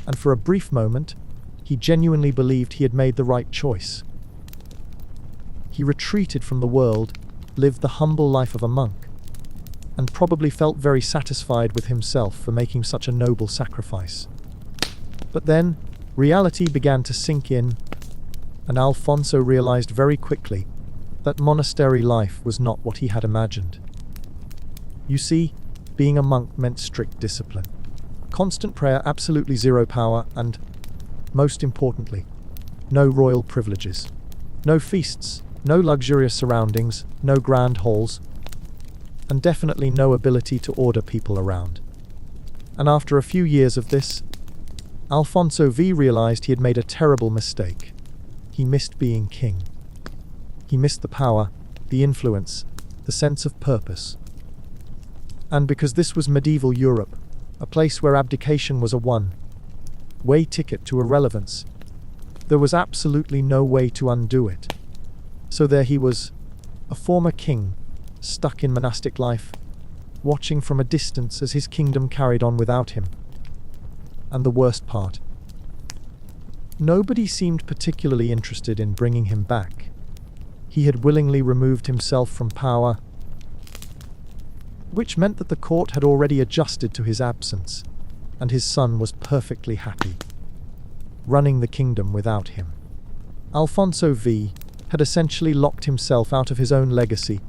And for a brief moment, he genuinely believed he had made the right choice. He retreated from the world, lived the humble life of a monk, and probably felt very satisfied with himself for making such a noble sacrifice. But then, reality began to sink in, and Alfonso realized very quickly that monastery life was not what he had imagined. You see, being a monk meant strict discipline. Constant prayer, absolutely zero power, and, most importantly, no royal privileges. No feasts, no luxurious surroundings, no grand halls, and definitely no ability to order people around. And after a few years of this, Alfonso V realized he had made a terrible mistake. He missed being king. He missed the power, the influence, the sense of purpose. And because this was medieval Europe, a place where abdication was a one-way ticket to irrelevance, there was absolutely no way to undo it. So there he was, a former king, stuck in monastic life, watching from a distance as his kingdom carried on without him. And the worst part, nobody seemed particularly interested in bringing him back. He had willingly removed himself from power, which meant that the court had already adjusted to his absence, and his son was perfectly happy, running the kingdom without him. Alfonso V had essentially locked himself out of his own legacy,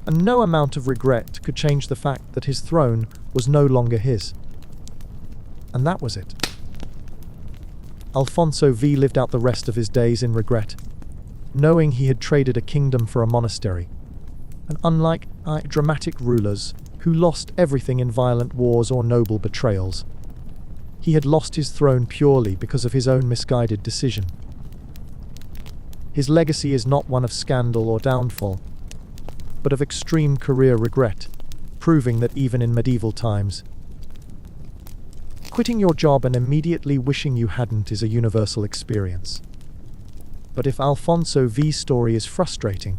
and no amount of regret could change the fact that his throne was no longer his. And that was it. Alfonso V lived out the rest of his days in regret, knowing he had traded a kingdom for a monastery. And unlike dramatic rulers who lost everything in violent wars or noble betrayals, he had lost his throne purely because of his own misguided decision. His legacy is not one of scandal or downfall, but of extreme career regret, proving that even in medieval times, quitting your job and immediately wishing you hadn't is a universal experience. But if Alfonso V's story is frustrating,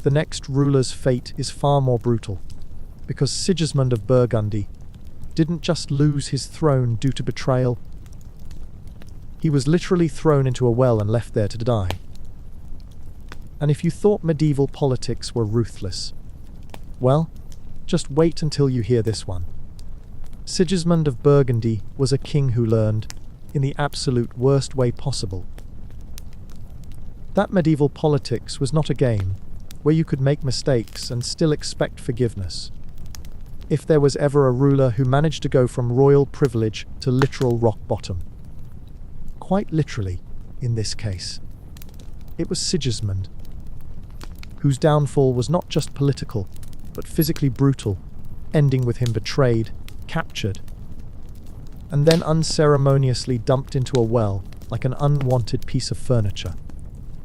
the next ruler's fate is far more brutal, because Sigismund of Burgundy didn't just lose his throne due to betrayal. He was literally thrown into a well and left there to die. And if you thought medieval politics were ruthless, well, just wait until you hear this one. Sigismund of Burgundy was a king who learned, in the absolute worst way possible, that medieval politics was not a game where you could make mistakes and still expect forgiveness. If there was ever a ruler who managed to go from royal privilege to literal rock bottom, quite literally, in this case, it was Sigismund, whose downfall was not just political, but physically brutal, ending with him betrayed, captured, and then unceremoniously dumped into a well like an unwanted piece of furniture.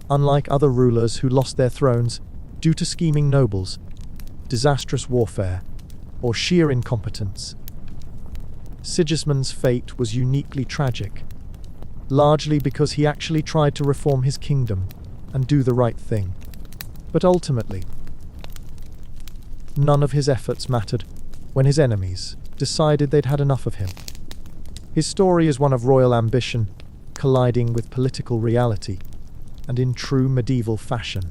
Unlike other rulers who lost their thrones due to scheming nobles, disastrous warfare, or sheer incompetence, Sigismund's fate was uniquely tragic, largely because he actually tried to reform his kingdom and do the right thing. But ultimately, none of his efforts mattered when his enemies decided they'd had enough of him. His story is one of royal ambition colliding with political reality, and in true medieval fashion.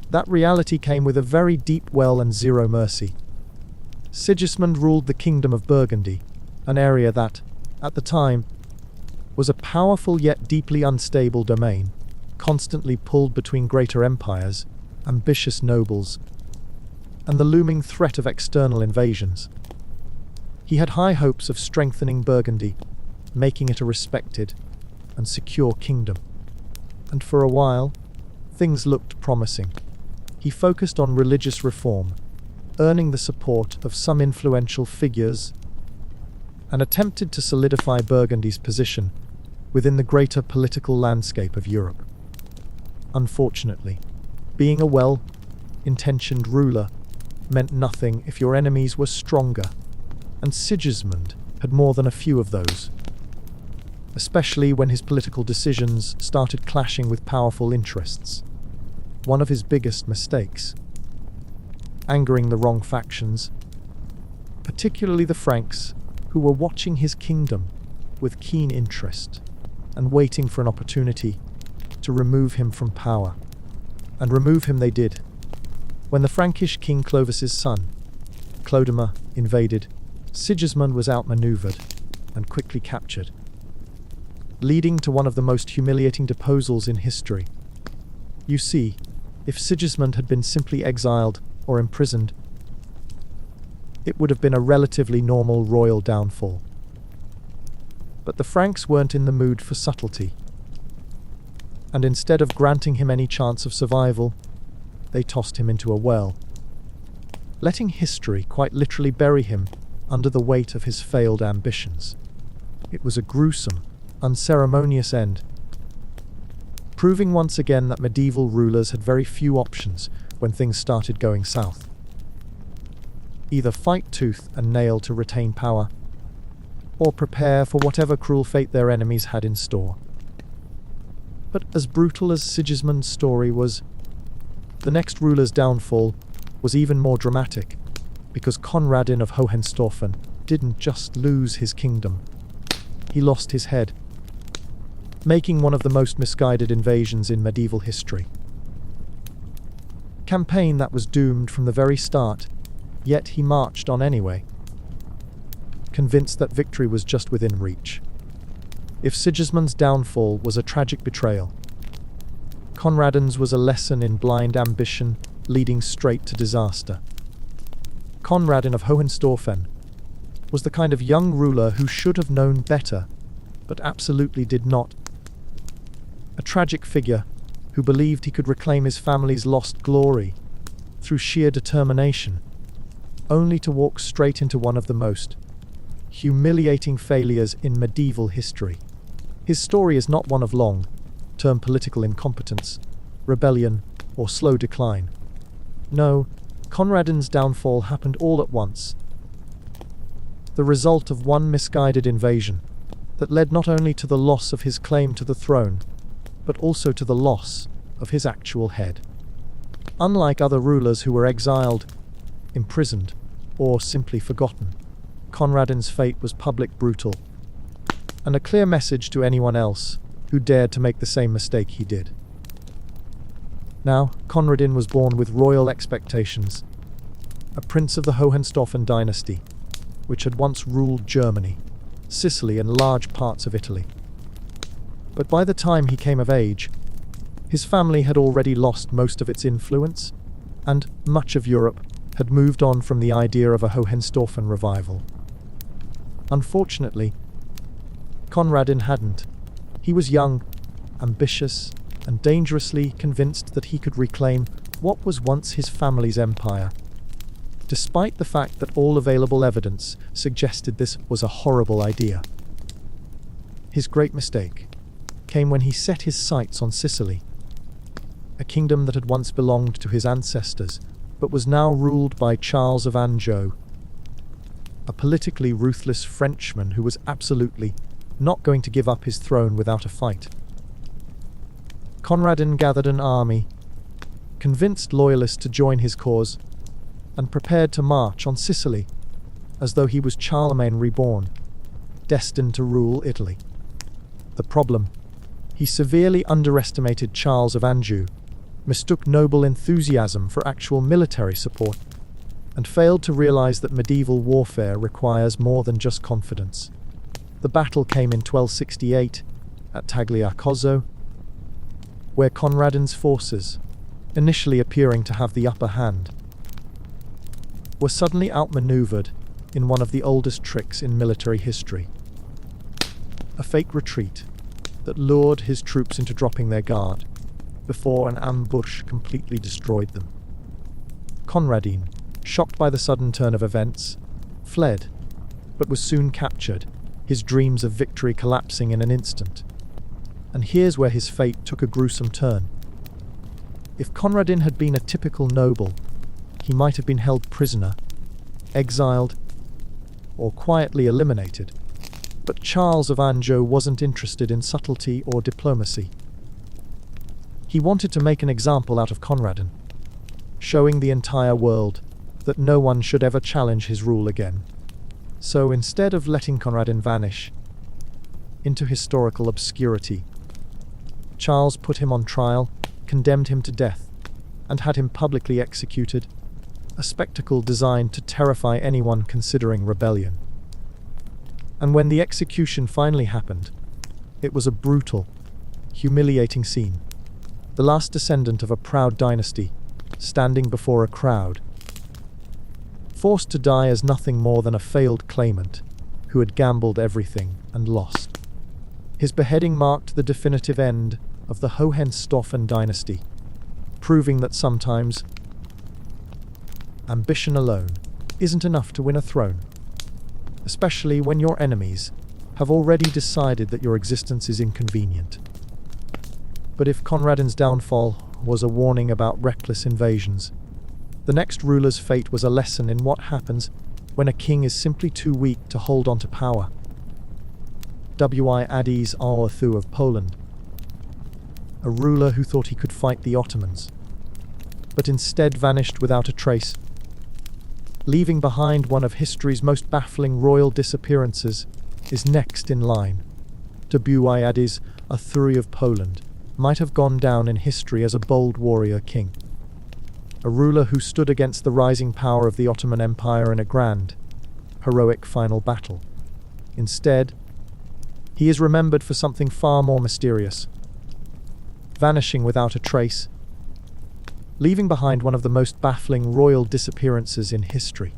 That reality came with a very deep well and zero mercy. Sigismund ruled the Kingdom of Burgundy, an area that, at the time, was a powerful yet deeply unstable domain, constantly pulled between greater empires, ambitious nobles, and the looming threat of external invasions. He had high hopes of strengthening Burgundy, making it a respected and secure kingdom. And for a while, things looked promising. He focused on religious reform, earning the support of some influential figures, and attempted to solidify Burgundy's position within the greater political landscape of Europe. Unfortunately, being a well-intentioned ruler meant nothing if your enemies were stronger, and Sigismund had more than a few of those, especially when his political decisions started clashing with powerful interests. One of his biggest mistakes, angering the wrong factions, particularly the Franks, who were watching his kingdom with keen interest and waiting for an opportunity to remove him from power. And remove him they did. When the Frankish king Clovis's son, Clodomir, invaded, Sigismund was outmaneuvered and quickly captured, leading to one of the most humiliating deposals in history. You see, if Sigismund had been simply exiled or imprisoned, it would have been a relatively normal royal downfall. But the Franks weren't in the mood for subtlety, and instead of granting him any chance of survival, they tossed him into a well, letting history quite literally bury him under the weight of his failed ambitions. It was a gruesome, unceremonious end, proving once again that medieval rulers had very few options when things started going south. Either fight tooth and nail to retain power, or prepare for whatever cruel fate their enemies had in store. But as brutal as Sigismund's story was, the next ruler's downfall was even more dramatic, because Conradin of Hohenstaufen didn't just lose his kingdom, he lost his head, making one of the most misguided invasions in medieval history. Campaign that was doomed from the very start, yet he marched on anyway, convinced that victory was just within reach. If Sigismund's downfall was a tragic betrayal, Conradin's was a lesson in blind ambition leading straight to disaster. Conradin of Hohenstaufen was the kind of young ruler who should have known better, but absolutely did not. A tragic figure who believed he could reclaim his family's lost glory through sheer determination, only to walk straight into one of the most humiliating failures in medieval history. His story is not one of long-term political incompetence, rebellion, or slow decline. No, Conradin's downfall happened all at once, the result of one misguided invasion that led not only to the loss of his claim to the throne, but also to the loss of his actual head. Unlike other rulers who were exiled, imprisoned, or simply forgotten, Conradin's fate was public, brutal, and a clear message to anyone else who dared to make the same mistake he did. Now, Conradin was born with royal expectations, a prince of the Hohenstaufen dynasty, which had once ruled Germany, Sicily, and large parts of Italy. But by the time he came of age, his family had already lost most of its influence, and much of Europe had moved on from the idea of a Hohenstaufen revival. Unfortunately, Conradin hadn't. He was young, ambitious, and dangerously convinced that he could reclaim what was once his family's empire, despite the fact that all available evidence suggested this was a horrible idea. His great mistake came when he set his sights on Sicily, a kingdom that had once belonged to his ancestors, but was now ruled by Charles of Anjou, a politically ruthless Frenchman who was absolutely not going to give up his throne without a fight. Conradin gathered an army, convinced loyalists to join his cause, and prepared to march on Sicily, as though he was Charlemagne reborn, destined to rule Italy. The problem: he severely underestimated Charles of Anjou, mistook noble enthusiasm for actual military support, and failed to realize that medieval warfare requires more than just confidence. The battle came in 1268 at Tagliacozzo, where Conradin's forces, initially appearing to have the upper hand, were suddenly outmaneuvered in one of the oldest tricks in military history. A fake retreat that lured his troops into dropping their guard before an ambush completely destroyed them. Conradin, shocked by the sudden turn of events, fled, but was soon captured, his dreams of victory collapsing in an instant. And here's where his fate took a gruesome turn. If Conradin had been a typical noble, he might have been held prisoner, exiled, or quietly eliminated. But Charles of Anjou wasn't interested in subtlety or diplomacy. He wanted to make an example out of Conradin, showing the entire world that no one should ever challenge his rule again. So instead of letting Conradin vanish into historical obscurity, Charles put him on trial, condemned him to death, and had him publicly executed, a spectacle designed to terrify anyone considering rebellion. And when the execution finally happened, it was a brutal, humiliating scene. The last descendant of a proud dynasty, standing before a crowd, forced to die as nothing more than a failed claimant who had gambled everything and lost. His beheading marked the definitive end of the Hohenstaufen dynasty, proving that sometimes ambition alone isn't enough to win a throne, especially when your enemies have already decided that your existence is inconvenient. But if Conradin's downfall was a warning about reckless invasions, the next ruler's fate was a lesson in what happens when a king is simply too weak to hold on to power. Wadys Arthu of Poland, a ruler who thought he could fight the Ottomans, but instead vanished without a trace, leaving behind one of history's most baffling royal disappearances, is next in line. Wadys Arthu of Poland might have gone down in history as a bold warrior king, a ruler who stood against the rising power of the Ottoman Empire in a grand, heroic final battle. Instead, he is remembered for something far more mysterious, vanishing without a trace, leaving behind one of the most baffling royal disappearances in history.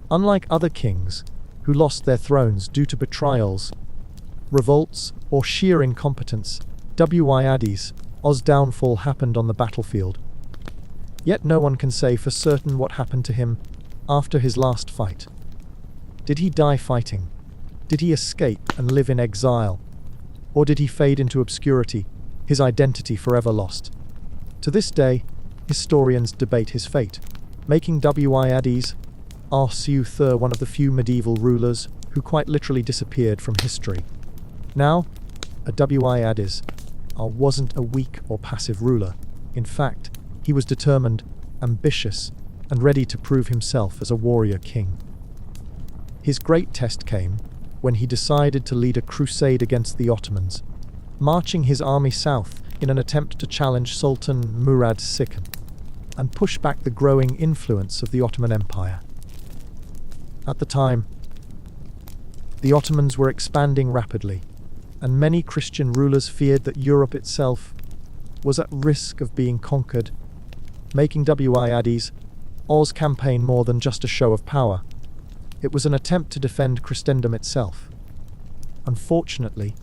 Unlike other kings who lost their thrones due to betrayals, revolts, or sheer incompetence, Wadys Arthu's downfall happened on the battlefield. Yet no one can say for certain what happened to him after his last fight. Did he die fighting? Did he escape and live in exile? Or did he fade into obscurity, his identity forever lost? To this day, historians debate his fate, making Wadys Arthu one of the few medieval rulers who quite literally disappeared from history. Now, Wadys wasn't a weak or passive ruler. In fact, he was determined, ambitious, and ready to prove himself as a warrior king. His great test came when he decided to lead a crusade against the Ottomans, marching his army south in an attempt to challenge Sultan Murad II and push back the growing influence of the Ottoman Empire. At the time, the Ottomans were expanding rapidly, and many Christian rulers feared that Europe itself was at risk of being conquered, making Wadys Arthu's campaign more than just a show of power. It was an attempt to defend Christendom itself. Unfortunately,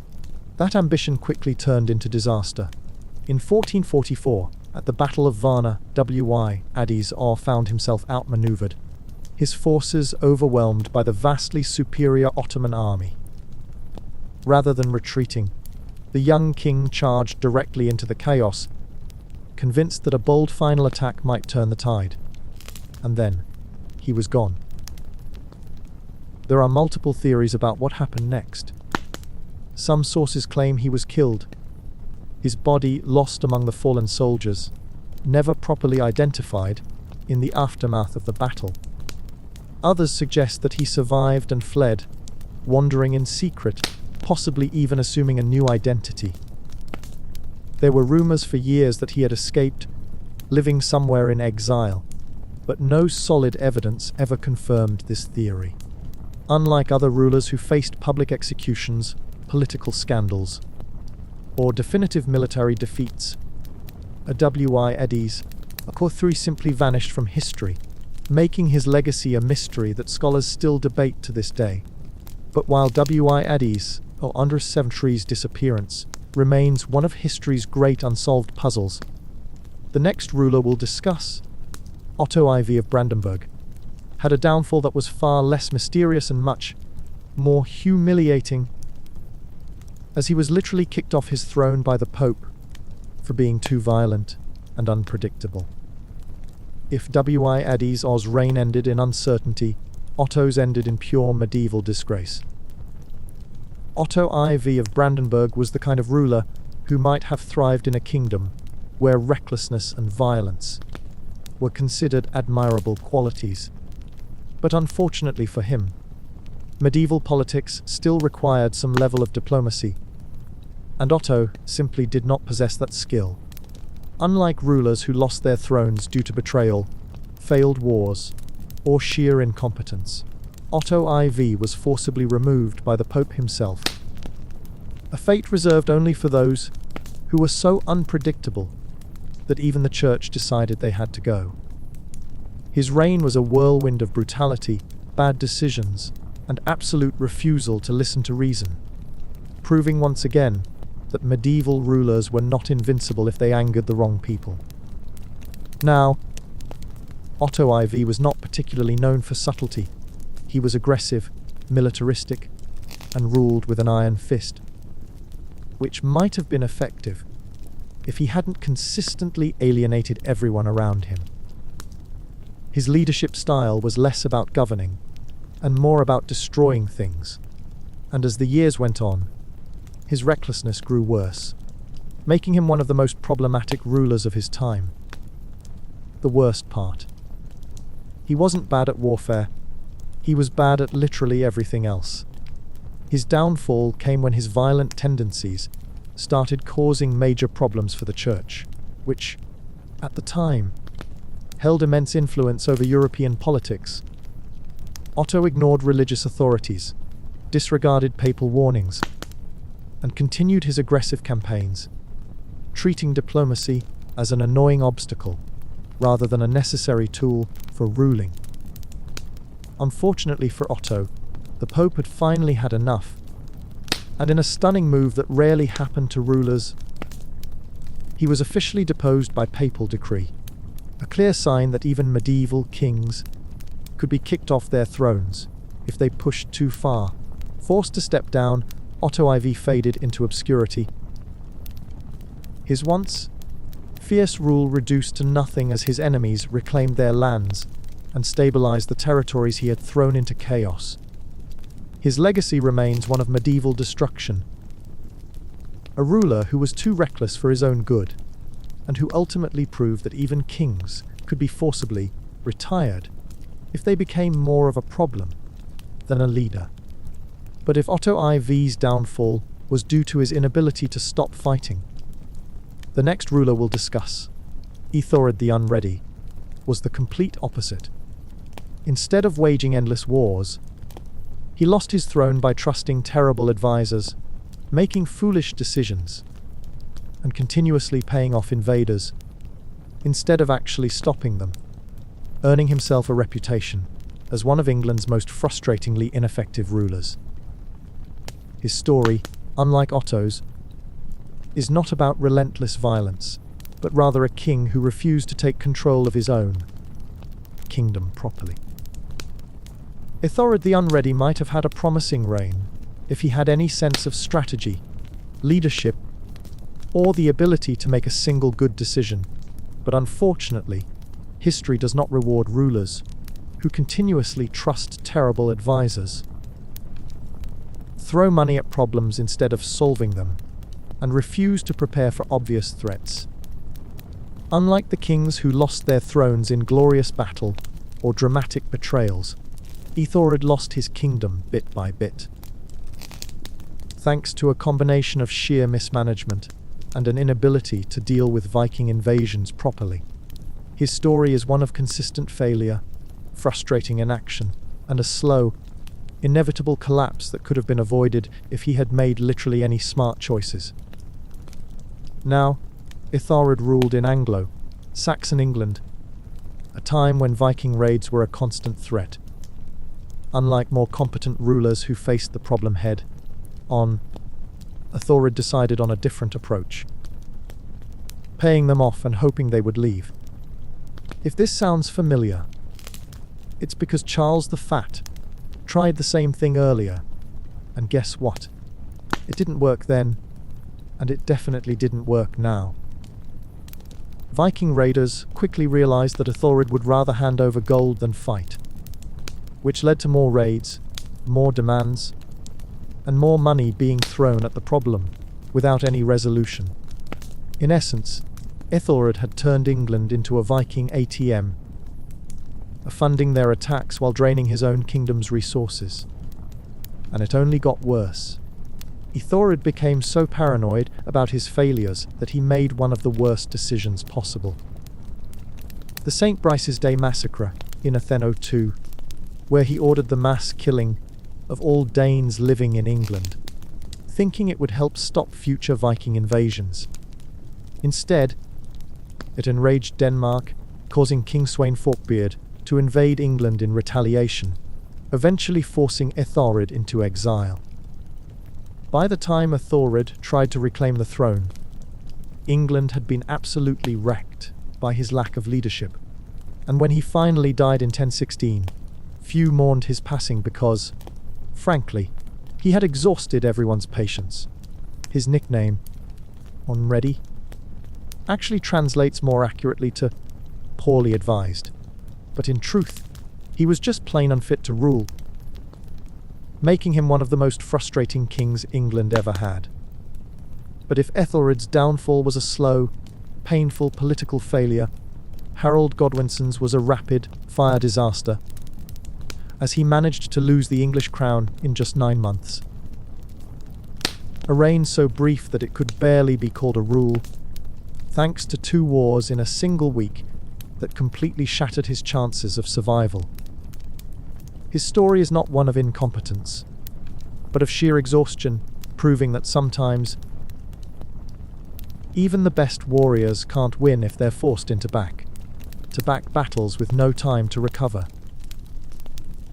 that ambition quickly turned into disaster. In 1444, at the Battle of Varna, Wadys Arthu found himself outmaneuvered, his forces overwhelmed by the vastly superior Ottoman army. Rather than retreating, the young king charged directly into the chaos, convinced that a bold final attack might turn the tide. And then, he was gone. There are multiple theories about what happened next. Some sources claim he was killed, his body lost among the fallen soldiers, never properly identified, in the aftermath of the battle. Others suggest that he survived and fled, wandering in secret, possibly even assuming a new identity. There were rumors for years that he had escaped, living somewhere in exile, but no solid evidence ever confirmed this theory. Unlike other rulers who faced public executions, political scandals, or definitive military defeats, Wadys Arthu simply vanished from history, making his legacy a mystery that scholars still debate to this day. But while Wadys Arthu's disappearance remains one of history's great unsolved puzzles, the next ruler we'll discuss, Otto IV of Brandenburg, had a downfall that was far less mysterious and much more humiliating, as he was literally kicked off his throne by the Pope for being too violent and unpredictable. If Wadys Arthu's reign ended in uncertainty, Otto's ended in pure medieval disgrace. Otto IV of Brandenburg was the kind of ruler who might have thrived in a kingdom where recklessness and violence were considered admirable qualities. But unfortunately for him, medieval politics still required some level of diplomacy, and Otto simply did not possess that skill. Unlike rulers who lost their thrones due to betrayal, failed wars, or sheer incompetence, Otto IV was forcibly removed by the Pope himself, a fate reserved only for those who were so unpredictable that even the Church decided they had to go. His reign was a whirlwind of brutality, bad decisions, and absolute refusal to listen to reason, proving once again that medieval rulers were not invincible if they angered the wrong people. Now, Otto IV was not particularly known for subtlety. He was aggressive, militaristic, and ruled with an iron fist, which might have been effective if he hadn't consistently alienated everyone around him. His leadership style was less about governing and more about destroying things, and as the years went on, his recklessness grew worse, making him one of the most problematic rulers of his time. The worst part: he wasn't bad at warfare, he was bad at literally everything else. His downfall came when his violent tendencies started causing major problems for the Church, which, at the time, held immense influence over European politics. Otto ignored religious authorities, disregarded papal warnings, and continued his aggressive campaigns, treating diplomacy as an annoying obstacle rather than a necessary tool for ruling. Unfortunately for Otto, the Pope had finally had enough, and in a stunning move that rarely happened to rulers, he was officially deposed by papal decree, a clear sign that even medieval kings could be kicked off their thrones if they pushed too far. Forced to step down, Otto IV faded into obscurity. His once fierce rule reduced to nothing as his enemies reclaimed their lands and stabilized the territories he had thrown into chaos. His legacy remains one of medieval destruction. A ruler who was too reckless for his own good, and who ultimately proved that even kings could be forcibly retired if they became more of a problem than a leader. But if Otto IV's downfall was due to his inability to stop fighting, the next ruler we'll discuss, Ethelred the Unready, was the complete opposite. Instead of waging endless wars, he lost his throne by trusting terrible advisors, making foolish decisions, and continuously paying off invaders, instead of actually stopping them, earning himself a reputation as one of England's most frustratingly ineffective rulers. His story, unlike Otto's, is not about relentless violence, but rather a king who refused to take control of his own kingdom properly. Ethelred the Unready might have had a promising reign if he had any sense of strategy, leadership, or the ability to make a single good decision, but unfortunately, history does not reward rulers who continuously trust terrible advisors, throw money at problems instead of solving them, and refuse to prepare for obvious threats. Unlike the kings who lost their thrones in glorious battle or dramatic betrayals, Ethelred lost his kingdom bit by bit, thanks to a combination of sheer mismanagement and an inability to deal with Viking invasions properly. His story is one of consistent failure, frustrating inaction, and a slow, inevitable collapse that could have been avoided if he had made literally any smart choices. Now, Ethelred ruled in Anglo-Saxon England, a time when Viking raids were a constant threat. Unlike more competent rulers who faced the problem head-on, Ethelred decided on a different approach, paying them off and hoping they would leave. If this sounds familiar, it's because Charles the Fat tried the same thing earlier, and guess what? It didn't work then, and it definitely didn't work now. Viking raiders quickly realized that Ethelred would rather hand over gold than fight, which led to more raids, more demands, and more money being thrown at the problem without any resolution. In essence, Ethelred had turned England into a Viking ATM, funding their attacks while draining his own kingdom's resources. And it only got worse. Ethelred became so paranoid about his failures that he made one of the worst decisions possible. The St. Brice's Day massacre in Athen 02, where he ordered the mass killing of all Danes living in England, thinking it would help stop future Viking invasions. Instead, it enraged Denmark, causing King Sweyn Forkbeard to invade England in retaliation, eventually forcing Ethelred into exile. By the time Ethelred tried to reclaim the throne, England had been absolutely wrecked by his lack of leadership, and when he finally died in 1016, few mourned his passing because, frankly, he had exhausted everyone's patience. His nickname, Unready, actually translates more accurately to poorly advised, but in truth, he was just plain unfit to rule, making him one of the most frustrating kings England ever had. But if Ethelred's downfall was a slow, painful political failure, Harold Godwinson's was a rapid-fire disaster, as he managed to lose the English crown in just 9 months. A reign so brief that it could barely be called a rule, thanks to 2 wars in a single week that completely shattered his chances of survival. His story is not one of incompetence, but of sheer exhaustion, proving that sometimes even the best warriors can't win if they're forced into back-to-back battles with no time to recover.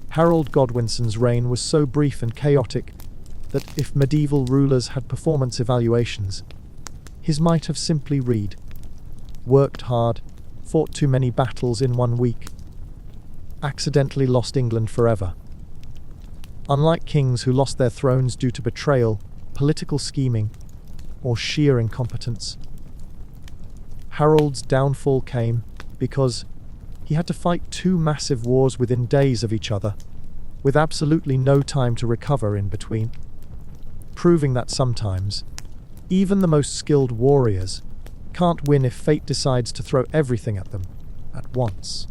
Harold Godwinson's reign was so brief and chaotic that if medieval rulers had performance evaluations, his might have simply read, worked hard, fought too many battles in 1 week, accidentally lost England forever. Unlike kings who lost their thrones due to betrayal, political scheming, or sheer incompetence, Harold's downfall came because he had to fight 2 massive wars within days of each other, with absolutely no time to recover in between, proving that sometimes, even the most skilled warriors can't win if fate decides to throw everything at them at once.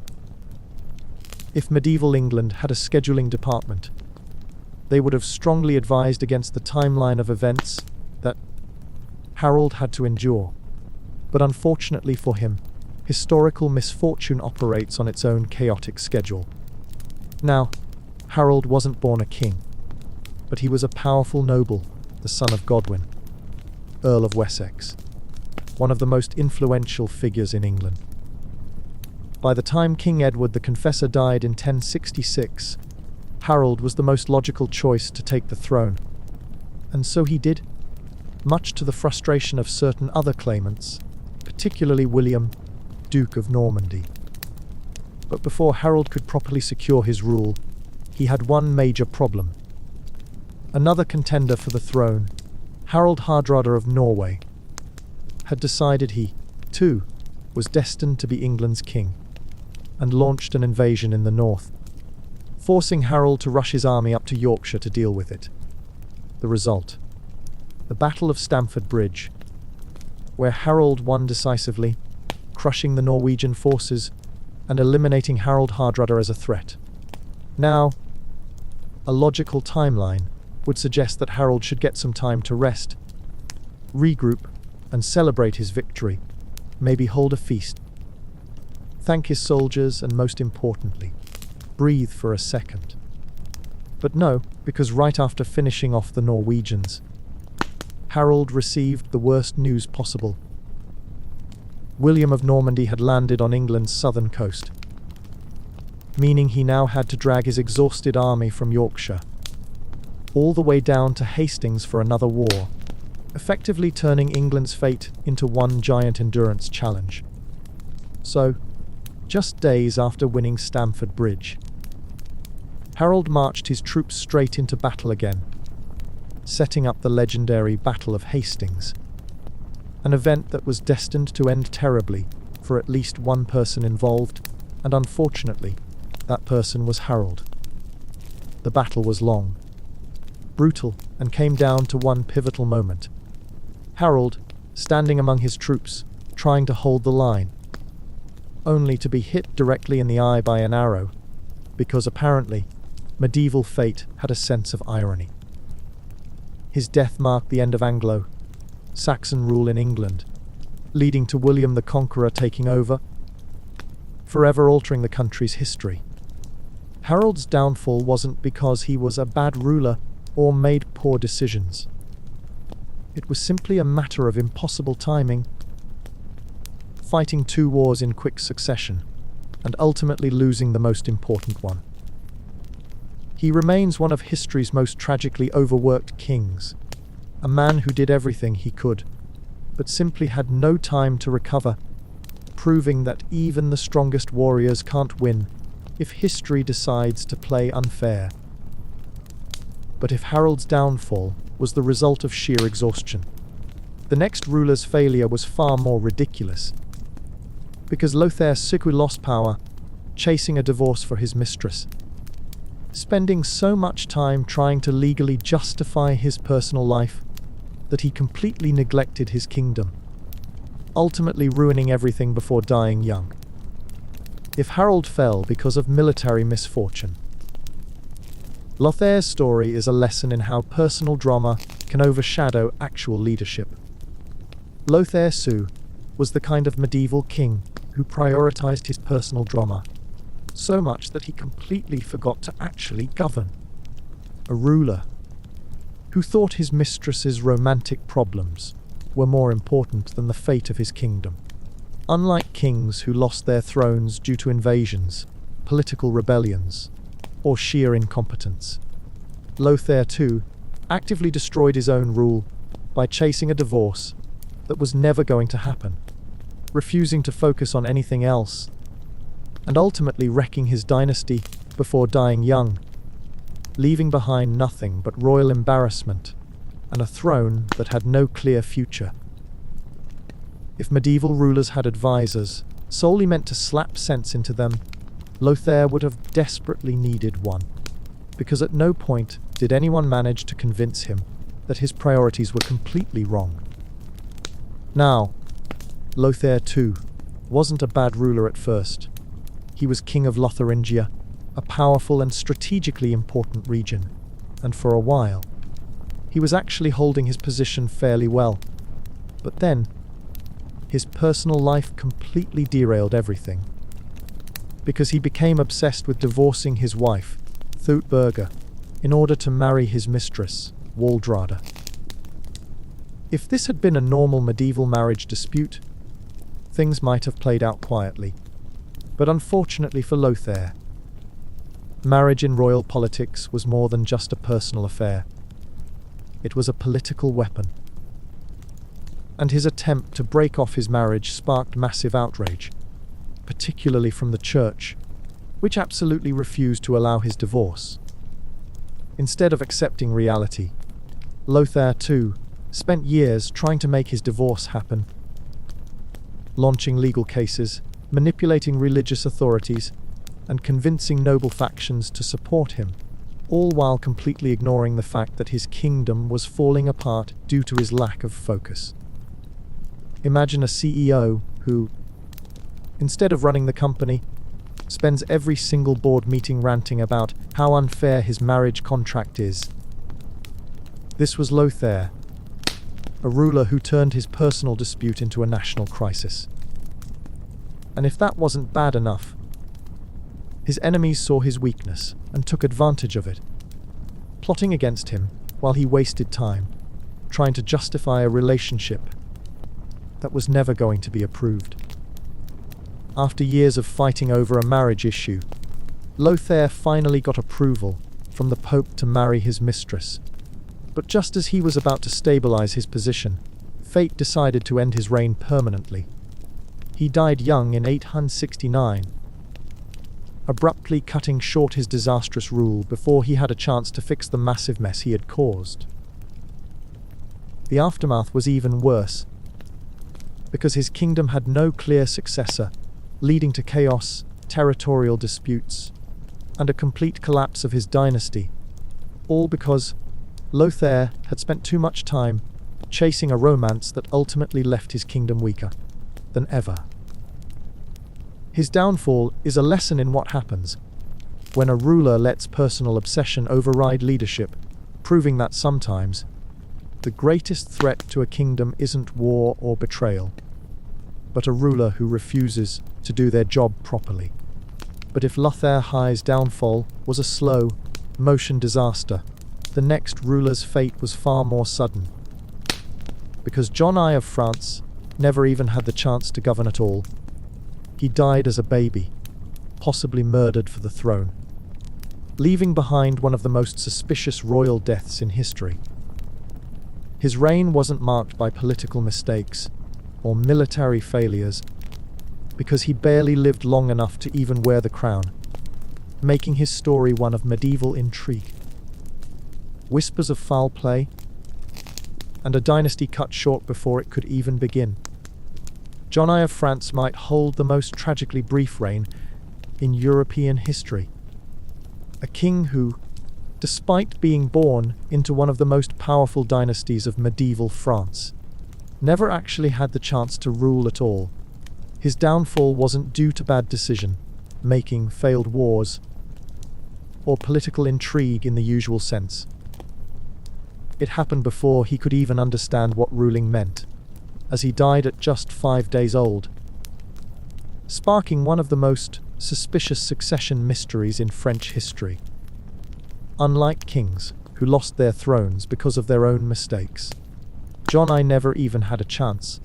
If medieval England had a scheduling department, they would have strongly advised against the timeline of events that Harold had to endure. But unfortunately for him, historical misfortune operates on its own chaotic schedule. Now, Harold wasn't born a king, but he was a powerful noble, the son of Godwin, Earl of Wessex, one of the most influential figures in England. By the time King Edward the Confessor died in 1066, Harold was the most logical choice to take the throne, and so he did, much to the frustration of certain other claimants, particularly William, Duke of Normandy. But before Harold could properly secure his rule, he had one major problem. Another contender for the throne, Harald Hardrada of Norway, had decided he, too, was destined to be England's king, and launched an invasion in the north, forcing Harold to rush his army up to Yorkshire to deal with it. The result: the Battle of Stamford Bridge, where Harold won decisively, crushing the Norwegian forces and eliminating Harald Hardrada as a threat. Now, a logical timeline would suggest that Harold should get some time to rest, regroup, and celebrate his victory, maybe hold a feast, thank his soldiers, and most importantly, breathe for a second. But no, because right after finishing off the Norwegians, Harold received the worst news possible. William of Normandy had landed on England's southern coast, meaning he now had to drag his exhausted army from Yorkshire all the way down to Hastings for another war, effectively turning England's fate into one giant endurance challenge. So, just days after winning Stamford Bridge, Harold marched his troops straight into battle again, setting up the legendary Battle of Hastings, an event that was destined to end terribly for at least one person involved, and unfortunately, that person was Harold. The battle was long, brutal, and came down to one pivotal moment. Harold, standing among his troops, trying to hold the line, only to be hit directly in the eye by an arrow, because apparently, medieval fate had a sense of irony. His death marked the end of Anglo-Saxon rule in England, leading to William the Conqueror taking over, forever altering the country's history. Harold's downfall wasn't because he was a bad ruler or made poor decisions. It was simply a matter of impossible timing, fighting 2 wars in quick succession, and ultimately losing the most important one. He remains one of history's most tragically overworked kings, a man who did everything he could, but simply had no time to recover, proving that even the strongest warriors can't win if history decides to play unfair. But if Harold's downfall was the result of sheer exhaustion, the next ruler's failure was far more ridiculous, because Lothair Siku lost power, chasing a divorce for his mistress, spending so much time trying to legally justify his personal life that he completely neglected his kingdom, ultimately ruining everything before dying young. If Harold fell because of military misfortune, Lothair's story is a lesson in how personal drama can overshadow actual leadership. Lothair Su was the kind of medieval king who prioritized his personal drama so much that he completely forgot to actually govern. A ruler who thought his mistress's romantic problems were more important than the fate of his kingdom. Unlike kings who lost their thrones due to invasions, political rebellions, or sheer incompetence, Lothair II actively destroyed his own rule by chasing a divorce that was never going to happen, refusing to focus on anything else, and ultimately wrecking his dynasty before dying young, leaving behind nothing but royal embarrassment and a throne that had no clear future. If medieval rulers had advisors solely meant to slap sense into them, Lothair would have desperately needed one, because at no point did anyone manage to convince him that his priorities were completely wrong. Now, Lothair II wasn't a bad ruler at first. He was king of Lotharingia, a powerful and strategically important region, and for a while, he was actually holding his position fairly well. But then, his personal life completely derailed everything, because he became obsessed with divorcing his wife, Thutberga, in order to marry his mistress, Waldrada. If this had been a normal medieval marriage dispute, things might have played out quietly. But unfortunately for Lothair, marriage in royal politics was more than just a personal affair. It was a political weapon. And his attempt to break off his marriage sparked massive outrage, particularly from the church, which absolutely refused to allow his divorce. Instead of accepting reality, Lothair II spent years trying to make his divorce happen, launching legal cases, manipulating religious authorities, and convincing noble factions to support him, all while completely ignoring the fact that his kingdom was falling apart due to his lack of focus. Imagine a CEO who, instead of running the company, spends every single board meeting ranting about how unfair his marriage contract is. This was Lothair, a ruler who turned his personal dispute into a national crisis. And if that wasn't bad enough, his enemies saw his weakness and took advantage of it, plotting against him while he wasted time trying to justify a relationship that was never going to be approved. After years of fighting over a marriage issue, Lothair finally got approval from the Pope to marry his mistress. But just as he was about to stabilize his position, fate decided to end his reign permanently. He died young in 869, abruptly cutting short his disastrous rule before he had a chance to fix the massive mess he had caused. The aftermath was even worse, because his kingdom had no clear successor, leading to chaos, territorial disputes, and a complete collapse of his dynasty, all because Lothair had spent too much time chasing a romance that ultimately left his kingdom weaker than ever. His downfall is a lesson in what happens when a ruler lets personal obsession override leadership, proving that sometimes the greatest threat to a kingdom isn't war or betrayal, but a ruler who refuses to do their job properly. But if Lothair High's downfall was a slow motion disaster, the next ruler's fate was far more sudden, because John I of France never even had the chance to govern at all. He died as a baby, possibly murdered for the throne, leaving behind one of the most suspicious royal deaths in history. His reign wasn't marked by political mistakes or military failures, because he barely lived long enough to even wear the crown, making his story one of medieval intrigue, whispers of foul play, and a dynasty cut short before it could even begin. John I of France might hold the most tragically brief reign in European history. A king who, despite being born into one of the most powerful dynasties of medieval France, never actually had the chance to rule at all. His downfall wasn't due to bad decision-making, failed wars, or political intrigue in the usual sense. It happened before he could even understand what ruling meant, as he died at just 5 days old, sparking one of the most suspicious succession mysteries in French history. Unlike kings, who lost their thrones because of their own mistakes, John I never even had a chance,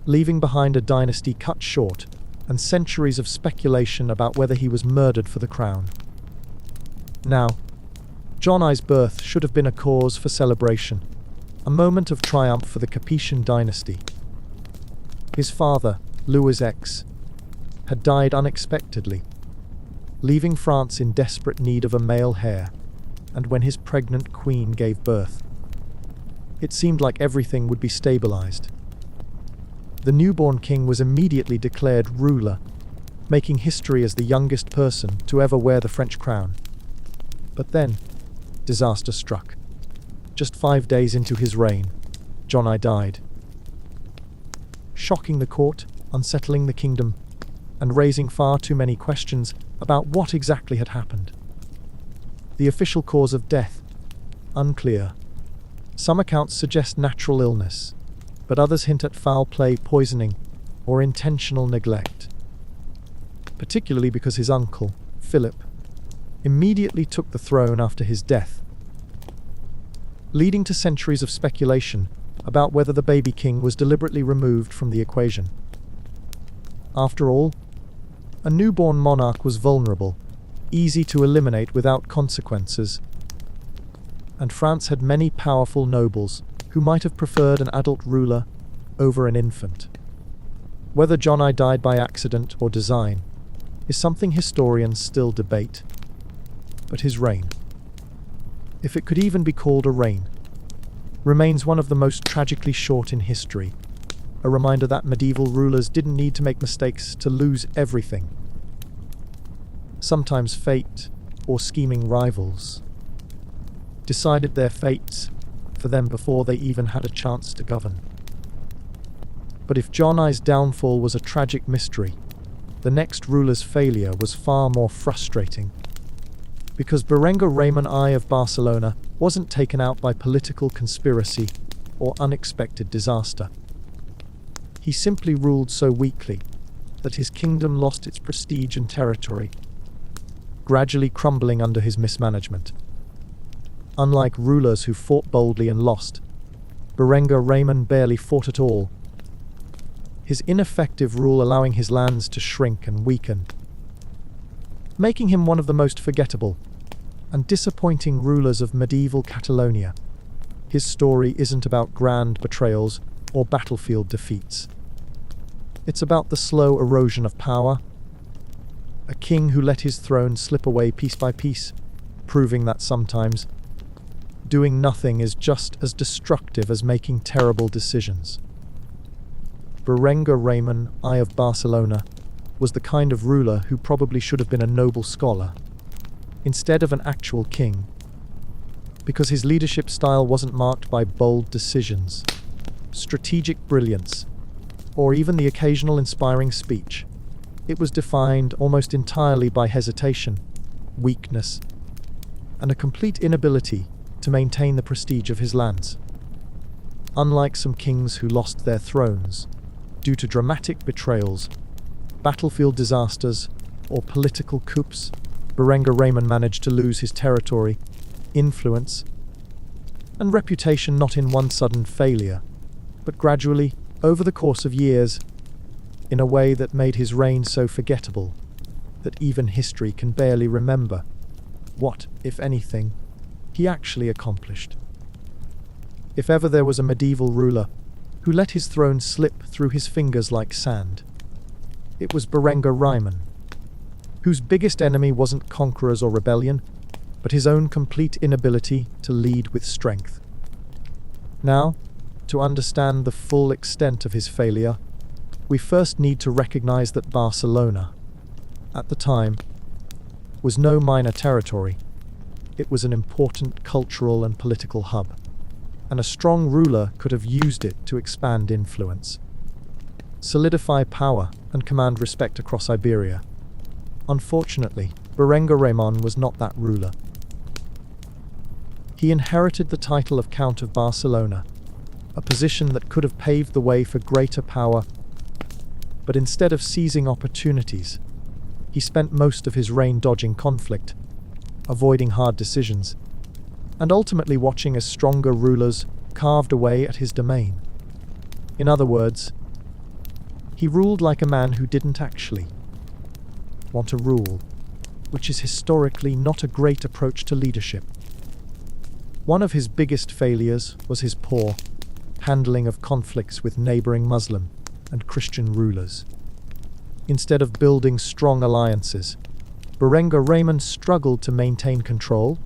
leaving behind a dynasty cut short and centuries of speculation about whether he was murdered for the crown. Now, John I's birth should have been a cause for celebration, a moment of triumph for the Capetian dynasty. His father, Louis X, had died unexpectedly, leaving France in desperate need of a male heir, and when his pregnant queen gave birth, it seemed like everything would be stabilized. The newborn king was immediately declared ruler, making history as the youngest person to ever wear the French crown. But then, disaster struck. Just 5 days into his reign, John I died, shocking the court, unsettling the kingdom, and raising far too many questions about what exactly had happened. The official cause of death, unclear. Some accounts suggest natural illness, but others hint at foul play, poisoning, or intentional neglect, particularly because his uncle, Philip, immediately took the throne after his death, leading to centuries of speculation about whether the baby king was deliberately removed from the equation. After all, a newborn monarch was vulnerable, easy to eliminate without consequences, and France had many powerful nobles who might have preferred an adult ruler over an infant. Whether John I died by accident or design is something historians still debate, but his reign, if it could even be called a reign, remains one of the most tragically short in history, a reminder that medieval rulers didn't need to make mistakes to lose everything. Sometimes fate, or scheming rivals, decided their fates for them before they even had a chance to govern. But if John I's downfall was a tragic mystery, the next ruler's failure was far more frustrating, because Berenguer Raymond I of Barcelona wasn't taken out by political conspiracy or unexpected disaster. He simply ruled so weakly that his kingdom lost its prestige and territory, gradually crumbling under his mismanagement. Unlike rulers who fought boldly and lost, Berenguer Raymond barely fought at all, his ineffective rule allowing his lands to shrink and weaken, making him one of the most forgettable and disappointing rulers of medieval Catalonia. His story isn't about grand betrayals or battlefield defeats. It's about the slow erosion of power, a king who let his throne slip away piece by piece, proving that sometimes doing nothing is just as destructive as making terrible decisions. Berenguer Raymond I of Barcelona was the kind of ruler who probably should have been a noble scholar, instead of an actual king, because his leadership style wasn't marked by bold decisions, strategic brilliance, or even the occasional inspiring speech. It was defined almost entirely by hesitation, weakness, and a complete inability to maintain the prestige of his lands. Unlike some kings who lost their thrones due to dramatic betrayals, battlefield disasters, or political coups, Berenguer Raymond managed to lose his territory, influence, and reputation not in one sudden failure, but gradually, over the course of years, in a way that made his reign so forgettable that even history can barely remember what, if anything, he actually accomplished. If ever there was a medieval ruler who let his throne slip through his fingers like sand, it was Berengar Raiman, whose biggest enemy wasn't conquerors or rebellion, but his own complete inability to lead with strength. Now, to understand the full extent of his failure, we first need to recognize that Barcelona, at the time, was no minor territory. It was an important cultural and political hub, and a strong ruler could have used it to expand influence, solidify power, and command respect across Iberia. Unfortunately, Berengar Raiman was not that ruler. He inherited the title of Count of Barcelona, a position that could have paved the way for greater power, but instead of seizing opportunities, he spent most of his reign dodging conflict, avoiding hard decisions, and ultimately watching as stronger rulers carved away at his domain. In other words, he ruled like a man who didn't actually want to rule, which is historically not a great approach to leadership. One of his biggest failures was his poor handling of conflicts with neighboring Muslim and Christian rulers. Instead of building strong alliances, Berengar Raiman struggled to maintain control,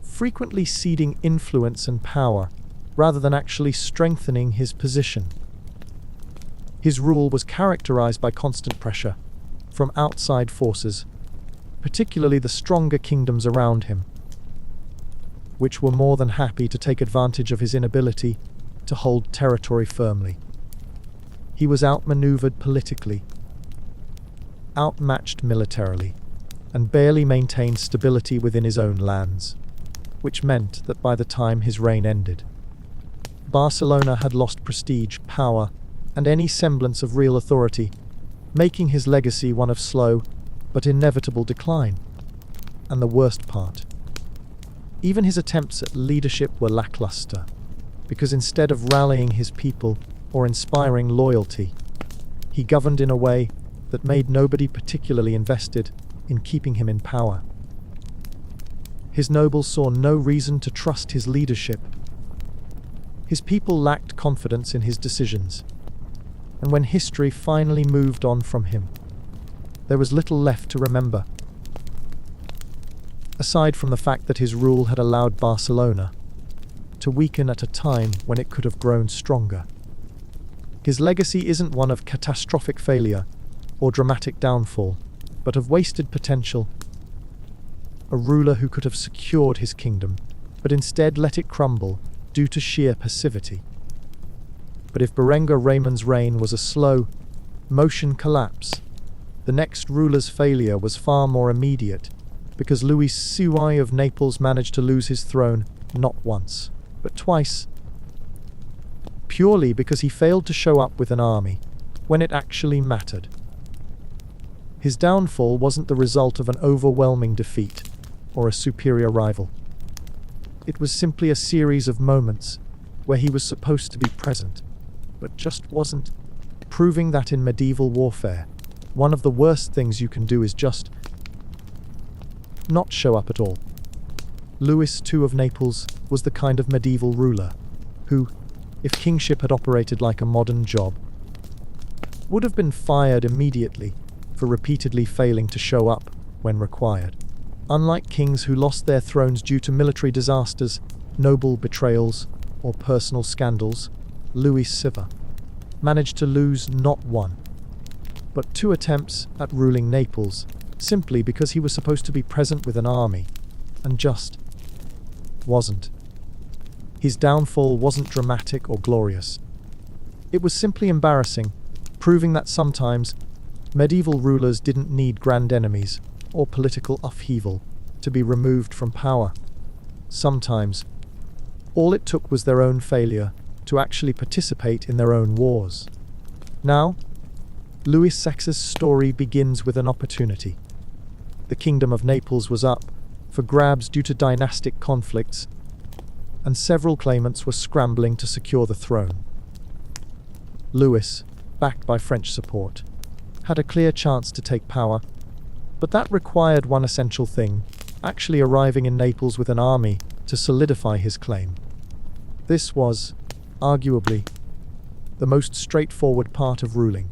frequently ceding influence and power rather than actually strengthening his position. His rule was characterized by constant pressure from outside forces, particularly the stronger kingdoms around him, which were more than happy to take advantage of his inability to hold territory firmly. He was outmaneuvered politically, outmatched militarily, and barely maintained stability within his own lands, which meant that by the time his reign ended, Barcelona had lost prestige, power, and any semblance of real authority, making his legacy one of slow but inevitable decline. And the worst part, even his attempts at leadership were lackluster, because instead of rallying his people or inspiring loyalty, he governed in a way that made nobody particularly invested in keeping him in power. His nobles saw no reason to trust his leadership. His people lacked confidence in his decisions, and when history finally moved on from him, there was little left to remember, aside from the fact that his rule had allowed Barcelona to weaken at a time when it could have grown stronger. His legacy isn't one of catastrophic failure or dramatic downfall, but of wasted potential. A ruler who could have secured his kingdom, but instead let it crumble due to sheer passivity. But if Berengar Raiman's reign was a slow motion collapse, the next ruler's failure was far more immediate, because Louis XVI of Naples managed to lose his throne not once, but twice, purely because he failed to show up with an army when it actually mattered. His downfall wasn't the result of an overwhelming defeat or a superior rival. It was simply a series of moments where he was supposed to be present, but just wasn't, proving that in medieval warfare, one of the worst things you can do is just not show up at all. Louis II of Naples was the kind of medieval ruler who, if kingship had operated like a modern job, would have been fired immediately for repeatedly failing to show up when required. Unlike kings who lost their thrones due to military disasters, noble betrayals, or personal scandals, Louis XVI managed to lose not one, but two attempts at ruling Naples, simply because he was supposed to be present with an army, and just wasn't. His downfall wasn't dramatic or glorious. It was simply embarrassing, proving that sometimes medieval rulers didn't need grand enemies or political upheaval to be removed from power. Sometimes, all it took was their own failure to actually participate in their own wars. Now, Louis VI's story begins with an opportunity. The Kingdom of Naples was up for grabs due to dynastic conflicts, and several claimants were scrambling to secure the throne. Louis, backed by French support, had a clear chance to take power, But that required one essential thing, actually arriving in Naples with an army to solidify his claim. This was, arguably, the most straightforward part of ruling.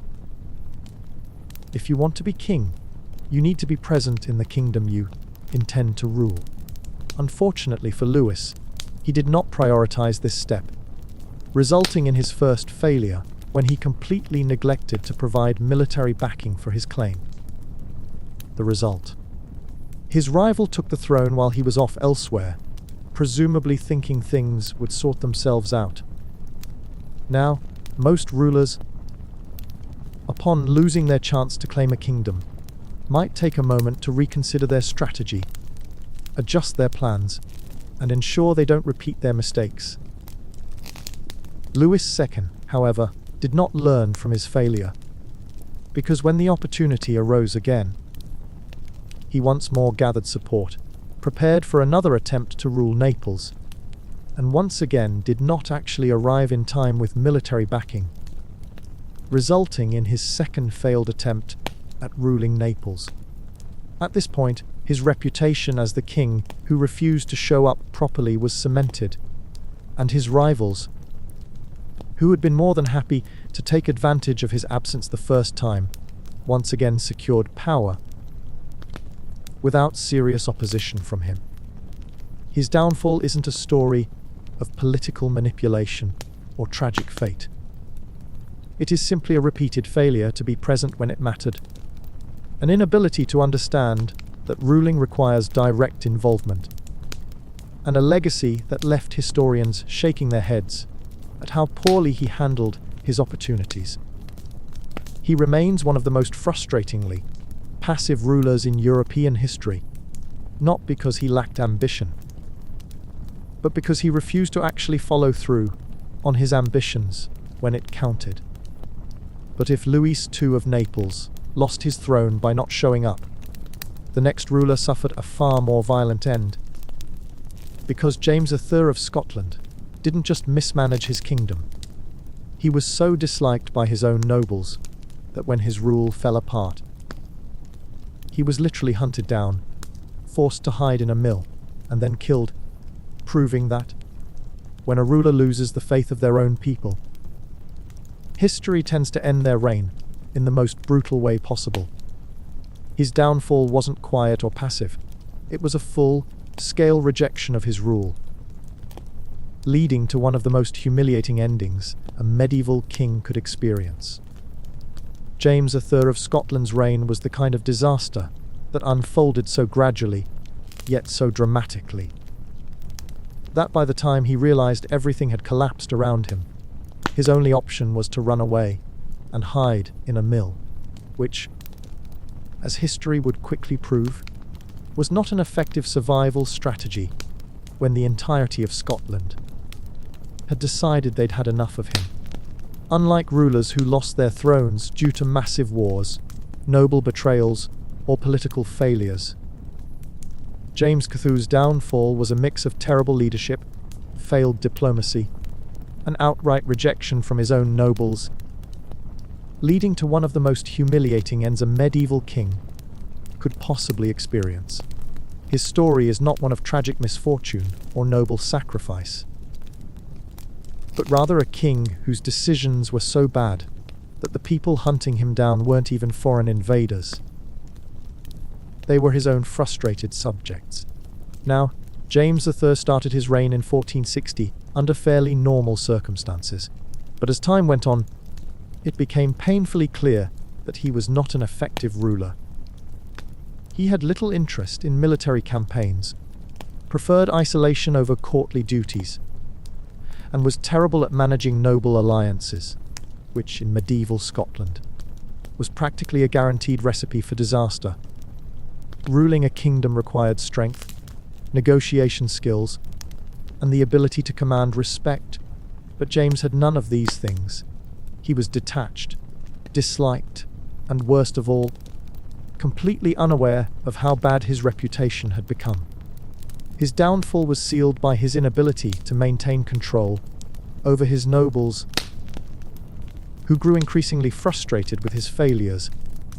If you want to be king, you need to be present in the kingdom you intend to rule. Unfortunately for Louis, he did not prioritize this step, resulting in his first failure when he completely neglected to provide military backing for his claim. The result: his rival took the throne while he was off elsewhere, presumably thinking things would sort themselves out. Now, most rulers, upon losing their chance to claim a kingdom, might take a moment to reconsider their strategy, adjust their plans, and ensure they don't repeat their mistakes. Louis II, however, did not learn from his failure, because when the opportunity arose again, he once more gathered support, prepared for another attempt to rule Naples, and once again did not actually arrive in time with military backing, resulting in his second failed attempt at ruling Naples. At this point, his reputation as the king who refused to show up properly was cemented, and his rivals, who had been more than happy to take advantage of his absence the first time, once again secured power without serious opposition from him. His downfall isn't a story of political manipulation or tragic fate. It is simply a repeated failure to be present when it mattered, an inability to understand that ruling requires direct involvement, and a legacy that left historians shaking their heads at how poorly he handled his opportunities. He remains one of the most frustratingly passive rulers in European history, not because he lacked ambition, but because he refused to actually follow through on his ambitions when it counted. But if Louis II of Naples lost his throne by not showing up, the next ruler suffered a far more violent end, because James III of Scotland didn't just mismanage his kingdom. He was so disliked by his own nobles that when his rule fell apart, he was literally hunted down, forced to hide in a mill, and then killed, proving that, when a ruler loses the faith of their own people, history tends to end their reign in the most brutal way possible. His downfall wasn't quiet or passive. It was a full-scale rejection of his rule, leading to one of the most humiliating endings a medieval king could experience. James III of Scotland's reign was the kind of disaster that unfolded so gradually, yet so dramatically, that by the time he realized everything had collapsed around him, his only option was to run away and hide in a mill, which, as history would quickly prove, was not an effective survival strategy when the entirety of Scotland had decided they'd had enough of him. Unlike rulers who lost their thrones due to massive wars, noble betrayals, or political failures, James II's downfall was a mix of terrible leadership, failed diplomacy, and outright rejection from his own nobles, leading to one of the most humiliating ends a medieval king could possibly experience. His story is not one of tragic misfortune or noble sacrifice, but rather a king whose decisions were so bad that the people hunting him down weren't even foreign invaders. They were his own frustrated subjects. Now, James III started his reign in 1460 under fairly normal circumstances, but as time went on, it became painfully clear that he was not an effective ruler. He had little interest in military campaigns, preferred isolation over courtly duties, and was terrible at managing noble alliances, which in medieval Scotland was practically a guaranteed recipe for disaster. Ruling a kingdom required strength, negotiation skills, and the ability to command respect, but James had none of these things. He was detached, disliked, and worst of all, completely unaware of how bad his reputation had become. His downfall was sealed by his inability to maintain control over his nobles, who grew increasingly frustrated with his failures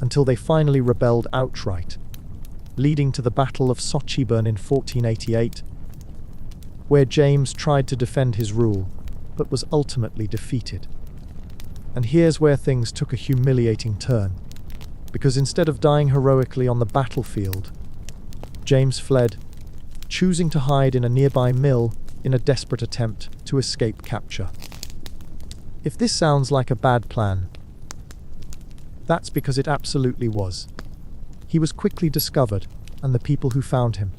until they finally rebelled outright leading to the Battle of Sochibon in 1488, where James tried to defend his rule, but was ultimately defeated. And here's where things took a humiliating turn, because instead of dying heroically on the battlefield, James fled, choosing to hide in a nearby mill in a desperate attempt to escape capture. If this sounds like a bad plan, that's because it absolutely was. He was quickly discovered, and the people who found him,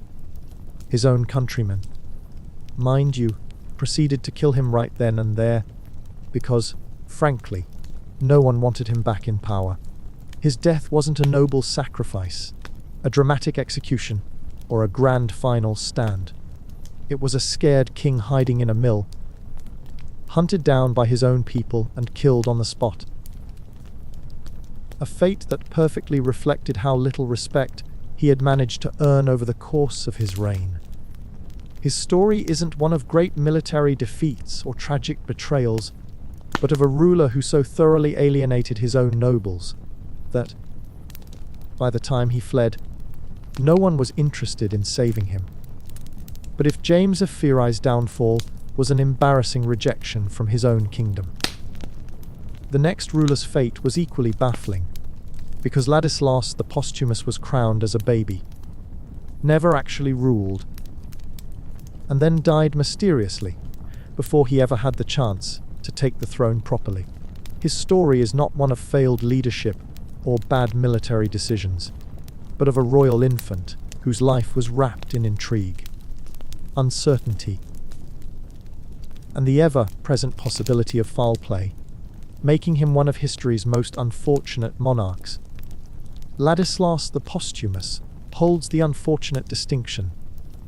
his own countrymen, mind you, proceeded to kill him right then and there, because, frankly, no one wanted him back in power. His death wasn't a noble sacrifice, a dramatic execution, or a grand final stand. It was a scared king hiding in a mill, hunted down by his own people and killed on the spot. A fate that perfectly reflected how little respect he had managed to earn over the course of his reign. His story isn't one of great military defeats or tragic betrayals, but of a ruler who so thoroughly alienated his own nobles that, by the time he fled, no one was interested in saving him. But if James of Firai's downfall was an embarrassing rejection from his own kingdom, the next ruler's fate was equally baffling, because Ladislaus the Posthumous was crowned as a baby, never actually ruled, and then died mysteriously before he ever had the chance to take the throne properly. His story is not one of failed leadership or bad military decisions, but of a royal infant whose life was wrapped in intrigue, uncertainty, and the ever-present possibility of foul play, making him one of history's most unfortunate monarchs. Ladislaus the Posthumous holds the unfortunate distinction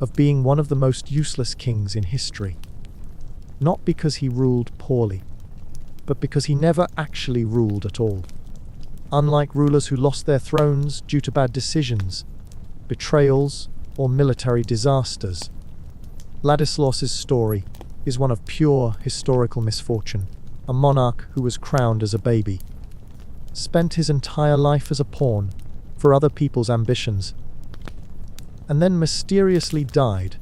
of being one of the most useless kings in history, not because he ruled poorly, but because he never actually ruled at all. Unlike rulers who lost their thrones due to bad decisions, betrayals, or military disasters, Ladislaus's story is one of pure historical misfortune. A monarch who was crowned as a baby, spent his entire life as a pawn for other people's ambitions, and then mysteriously died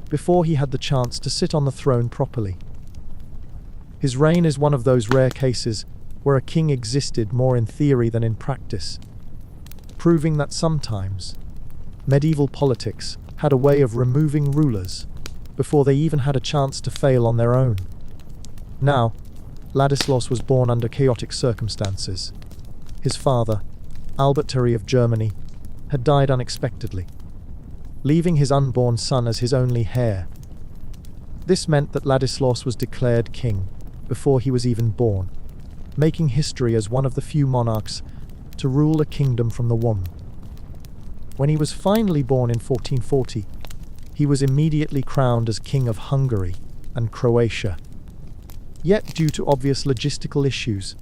before he had the chance to sit on the throne properly. His reign is one of those rare cases where a king existed more in theory than in practice, proving that sometimes medieval politics had a way of removing rulers before they even had a chance to fail on their own. Now, Ladislaus was born under chaotic circumstances. His father, Albert III of Germany, had died unexpectedly, leaving his unborn son as his only heir. This meant that Ladislaus was declared king before he was even born, making history as one of the few monarchs to rule a kingdom from the womb. When he was finally born in 1440, he was immediately crowned as King of Hungary and Croatia. Yet, due to obvious logistical issues,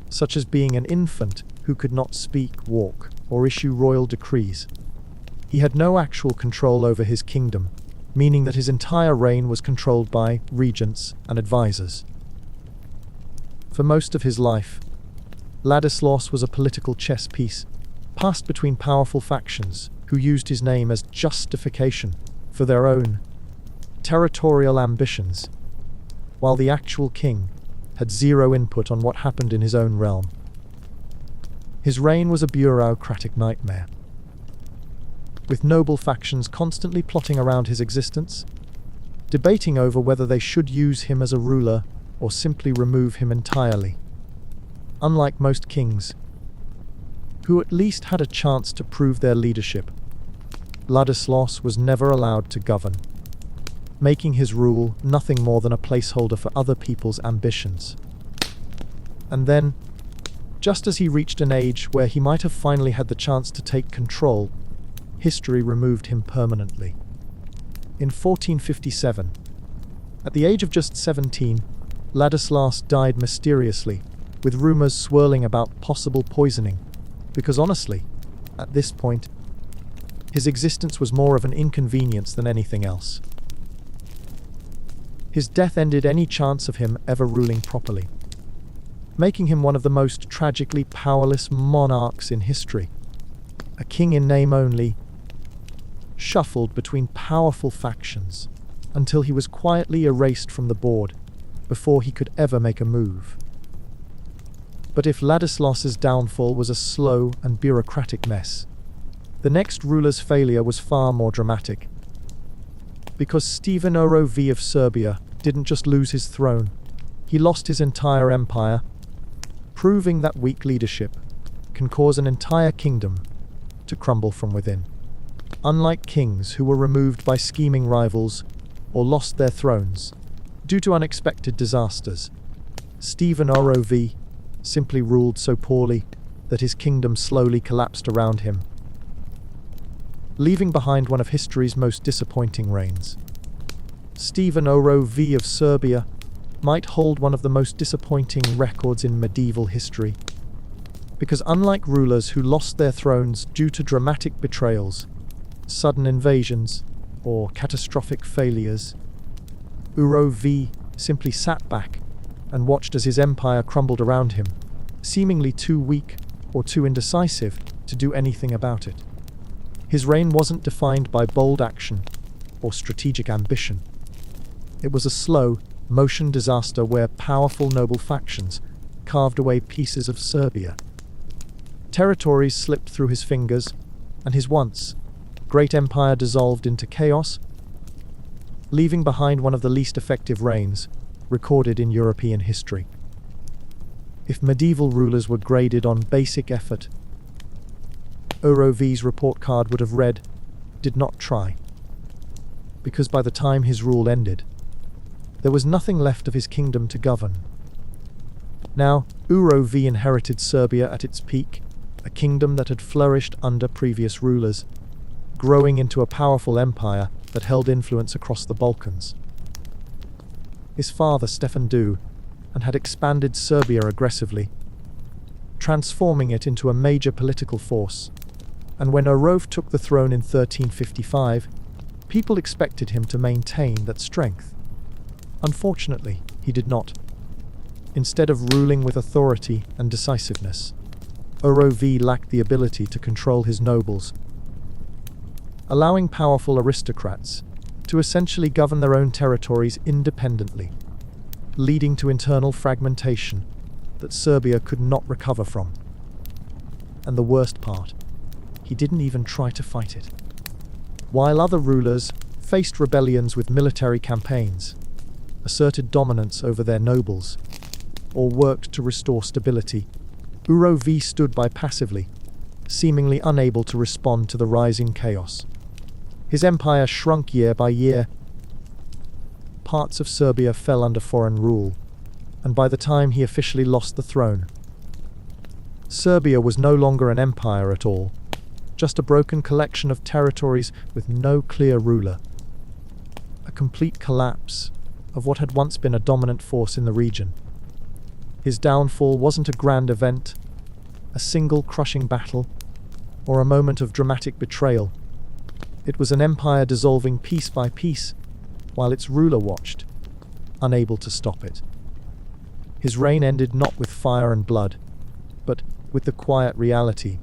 such as being an infant who could not speak, walk, or issue royal decrees, he had no actual control over his kingdom, meaning that his entire reign was controlled by regents and advisors. For most of his life, Ladislaus was a political chess piece, passed between powerful factions who used his name as justification for their own territorial ambitions, while the actual king had zero input on what happened in his own realm. His reign was a bureaucratic nightmare, with noble factions constantly plotting around his existence, debating over whether they should use him as a ruler or simply remove him entirely. Unlike most kings, who at least had a chance to prove their leadership, Ladislaus was never allowed to govern, making his rule nothing more than a placeholder for other people's ambitions. And then, just as he reached an age where he might have finally had the chance to take control, history removed him permanently. In 1457, at the age of just 17, Ladislaus died mysteriously, with rumors swirling about possible poisoning, because honestly, at this point, his existence was more of an inconvenience than anything else. His death ended any chance of him ever ruling properly, making him one of the most tragically powerless monarchs in history. A king in name only, shuffled between powerful factions until he was quietly erased from the board before he could ever make a move. But if Ladislaus's downfall was a slow and bureaucratic mess, the next ruler's failure was far more dramatic. Because Stephen Orov of Serbia didn't just lose his throne, he lost his entire empire, proving that weak leadership can cause an entire kingdom to crumble from within. Unlike kings who were removed by scheming rivals or lost their thrones due to unexpected disasters, Stephen Orov simply ruled so poorly that his kingdom slowly collapsed around him, leaving behind one of history's most disappointing reigns. Stephen Orov of Serbia might hold one of the most disappointing records in medieval history, because unlike rulers who lost their thrones due to dramatic betrayals, sudden invasions, or catastrophic failures, Orov simply sat back and watched as his empire crumbled around him, seemingly too weak or too indecisive to do anything about it. His reign wasn't defined by bold action or strategic ambition. It was a slow motion disaster where powerful noble factions carved away pieces of Serbia. Territories slipped through his fingers, and his once great empire dissolved into chaos, leaving behind one of the least effective reigns recorded in European history. If medieval rulers were graded on basic effort, Orov's report card would have read, "Did not try," because by the time his rule ended, there was nothing left of his kingdom to govern. Now, Orov inherited Serbia at its peak, a kingdom that had flourished under previous rulers, growing into a powerful empire that held influence across the Balkans. His father, Stefan II, had expanded Serbia aggressively, transforming it into a major political force. And when Orov took the throne in 1355, people expected him to maintain that strength. Unfortunately, he did not. Instead of ruling with authority and decisiveness, Orov lacked the ability to control his nobles, allowing powerful aristocrats to essentially govern their own territories independently, leading to internal fragmentation that Serbia could not recover from. And the worst part, he didn't even try to fight it. While other rulers faced rebellions with military campaigns, asserted dominance over their nobles, or worked to restore stability, Orov stood by passively, seemingly unable to respond to the rising chaos. His empire shrunk year by year. Parts of Serbia fell under foreign rule, and by the time he officially lost the throne, Serbia was no longer an empire at all, just a broken collection of territories with no clear ruler. A complete collapse of what had once been a dominant force in the region. His downfall wasn't a grand event, a single crushing battle, or a moment of dramatic betrayal. It was an empire dissolving piece by piece, while its ruler watched, unable to stop it. His reign ended not with fire and blood, but with the quiet reality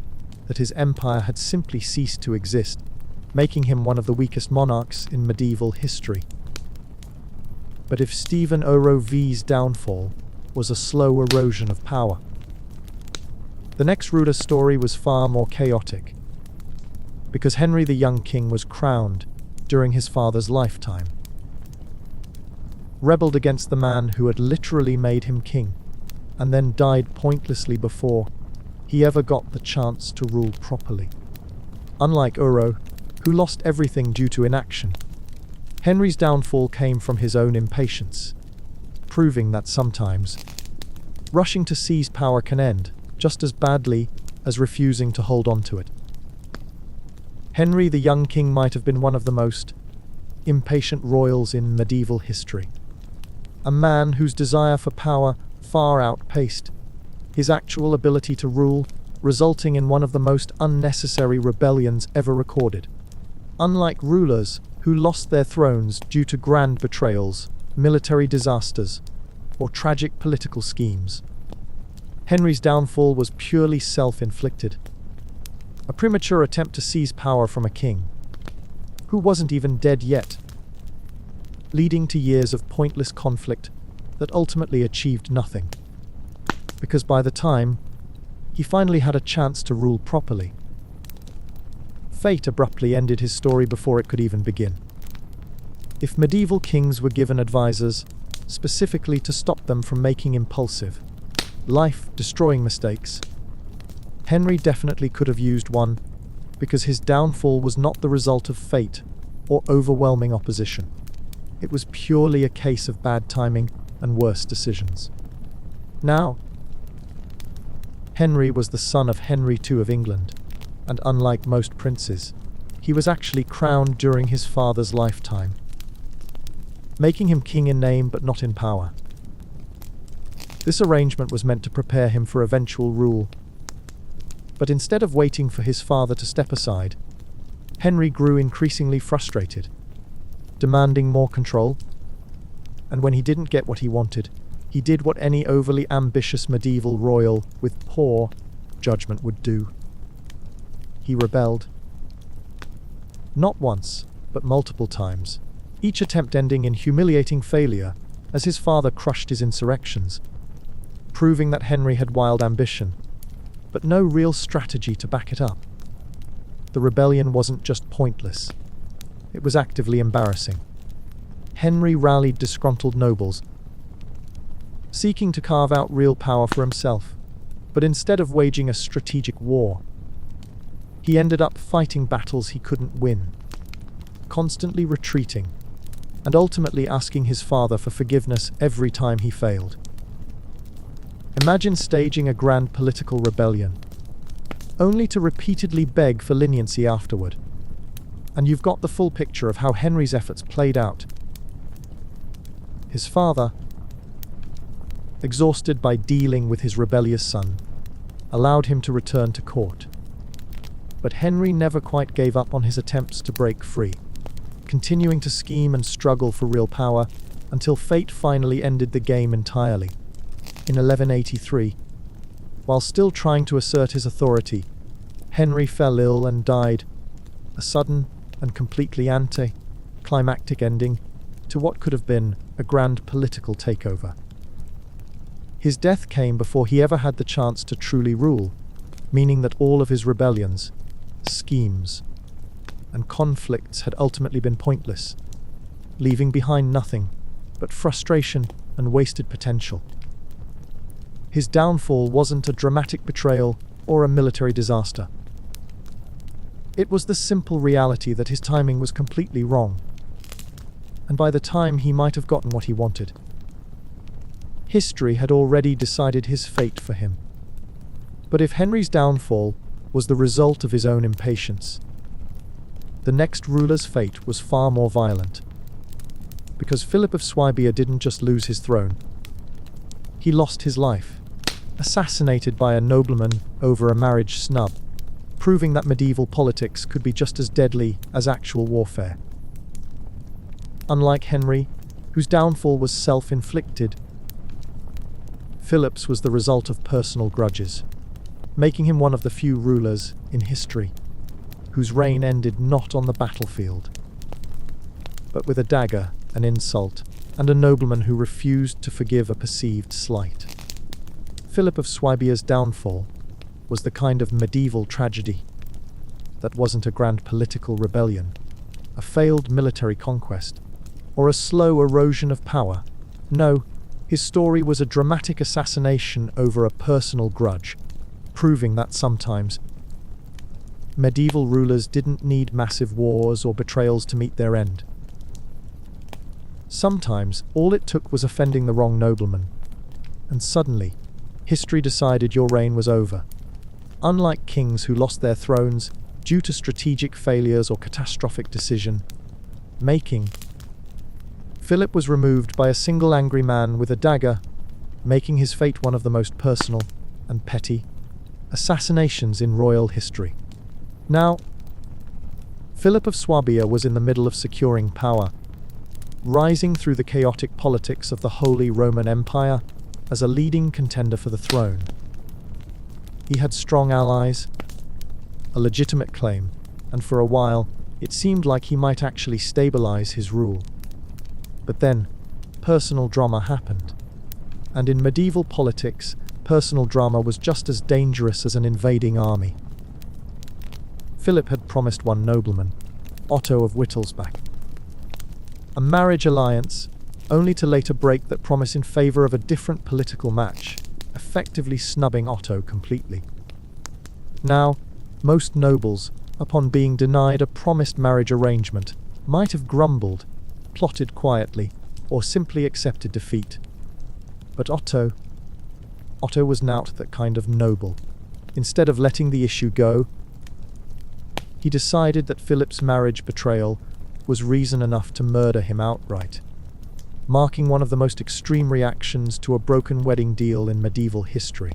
that his empire had simply ceased to exist, making him one of the weakest monarchs in medieval history. But if Stephen Orov's downfall was a slow erosion of power, the next ruler's story was far more chaotic, because Henry the young king was crowned during his father's lifetime, rebelled against the man who had literally made him king, and then died pointlessly before he ever got the chance to rule properly. Unlike Orov, who lost everything due to inaction, Henry's downfall came from his own impatience, proving that sometimes rushing to seize power can end just as badly as refusing to hold on to it. Henry the young king might have been one of the most impatient royals in medieval history, a man whose desire for power far outpaced his actual ability to rule, resulting in one of the most unnecessary rebellions ever recorded. Unlike rulers who lost their thrones due to grand betrayals, military disasters, or tragic political schemes, Henry's downfall was purely self-inflicted. A premature attempt to seize power from a king, who wasn't even dead yet, leading to years of pointless conflict that ultimately achieved nothing. Because by the time he finally had a chance to rule properly, fate abruptly ended his story before it could even begin. If medieval kings were given advisors, specifically to stop them from making impulsive, life-destroying mistakes, Henry definitely could have used one, because his downfall was not the result of fate or overwhelming opposition. It was purely a case of bad timing and worse decisions. Now, Henry was the son of Henry II of England, and unlike most princes, he was actually crowned during his father's lifetime, making him king in name but not in power. This arrangement was meant to prepare him for eventual rule, but instead of waiting for his father to step aside, Henry grew increasingly frustrated, demanding more control. And when he didn't get what he wanted, he did what any overly ambitious medieval royal with poor judgment would do. He rebelled. Not once, but multiple times, each attempt ending in humiliating failure as his father crushed his insurrections, proving that Henry had wild ambition, but no real strategy to back it up. The rebellion wasn't just pointless, it was actively embarrassing. Henry rallied disgruntled nobles, seeking to carve out real power for himself, but instead of waging a strategic war, he ended up fighting battles he couldn't win, constantly retreating, and ultimately asking his father for forgiveness every time he failed. Imagine staging a grand political rebellion, only to repeatedly beg for leniency afterward. And you've got the full picture of how Henry's efforts played out. His father, exhausted by dealing with his rebellious son, allowed him to return to court. But Henry never quite gave up on his attempts to break free, continuing to scheme and struggle for real power until fate finally ended the game entirely. In 1183, while still trying to assert his authority, Henry fell ill and died, a sudden and completely anti-climactic ending to what could have been a grand political takeover. His death came before he ever had the chance to truly rule, meaning that all of his rebellions, schemes, and conflicts had ultimately been pointless, leaving behind nothing but frustration and wasted potential. His downfall wasn't a dramatic betrayal or a military disaster. It was the simple reality that his timing was completely wrong, and by the time he might have gotten what he wanted, history had already decided his fate for him. But if Henry's downfall was the result of his own impatience, the next ruler's fate was far more violent. Because Philip of Swabia didn't just lose his throne, he lost his life, assassinated by a nobleman over a marriage snub, proving that medieval politics could be just as deadly as actual warfare. Unlike Henry, whose downfall was self-inflicted, Philip's was the result of personal grudges, making him one of the few rulers in history whose reign ended not on the battlefield, but with a dagger, an insult, and a nobleman who refused to forgive a perceived slight. Philip of Swabia's downfall was the kind of medieval tragedy that wasn't a grand political rebellion, a failed military conquest, or a slow erosion of power. No, his story was a dramatic assassination over a personal grudge, proving that sometimes medieval rulers didn't need massive wars or betrayals to meet their end. Sometimes all it took was offending the wrong nobleman, and suddenly history decided your reign was over. Unlike kings who lost their thrones due to strategic failures or catastrophic decision making, Philip was removed by a single angry man with a dagger, making his fate one of the most personal and petty assassinations in royal history. Now, Philip of Swabia was in the middle of securing power, rising through the chaotic politics of the Holy Roman Empire as a leading contender for the throne. He had strong allies, a legitimate claim, and for a while, It seemed like he might actually stabilize his rule. But then, personal drama happened. And in medieval politics, personal drama was just as dangerous as an invading army. Philip had promised one nobleman, Otto of Wittelsbach, a marriage alliance, only to later break that promise in favor of a different political match, effectively snubbing Otto completely. Now, most nobles, upon being denied a promised marriage arrangement, might have grumbled, plotted quietly, or simply accepted defeat. But Otto was not that kind of noble. Instead of letting the issue go, he decided that Philip's marriage betrayal was reason enough to murder him outright, marking one of the most extreme reactions to a broken wedding deal in medieval history.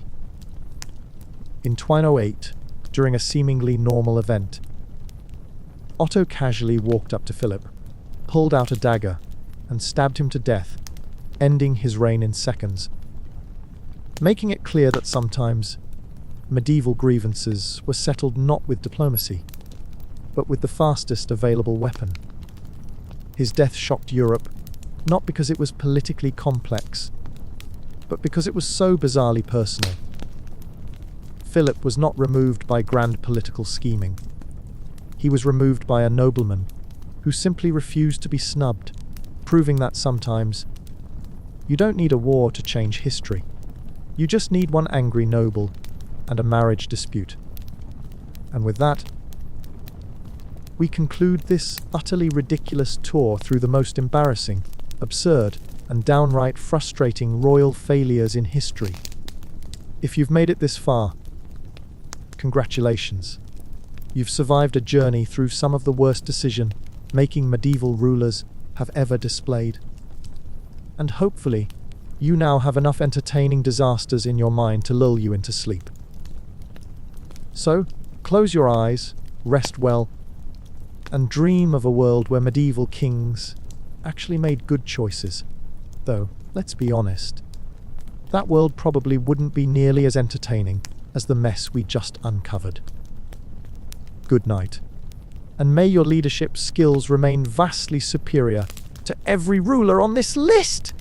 In 1208, during a seemingly normal event, Otto casually walked up to Philip, pulled out a dagger, and stabbed him to death, ending his reign in seconds, making it clear that sometimes medieval grievances were settled not with diplomacy, but with the fastest available weapon. His death shocked Europe, not because it was politically complex, but because it was so bizarrely personal. Philip was not removed by grand political scheming. He was removed by a nobleman who simply refused to be snubbed, proving that sometimes you don't need a war to change history. You just need one angry noble and a marriage dispute. And with that, we conclude this utterly ridiculous tour through the most embarrassing, absurd, and downright frustrating royal failures in history. If you've made it this far, congratulations. You've survived a journey through some of the worst decision-making medieval rulers have ever displayed. And hopefully, you now have enough entertaining disasters in your mind to lull you into sleep. So, close your eyes, rest well, and dream of a world where medieval kings actually made good choices. Though, let's be honest, that world probably wouldn't be nearly as entertaining as the mess we just uncovered. Good night, and may your leadership skills remain vastly superior to every ruler on this list!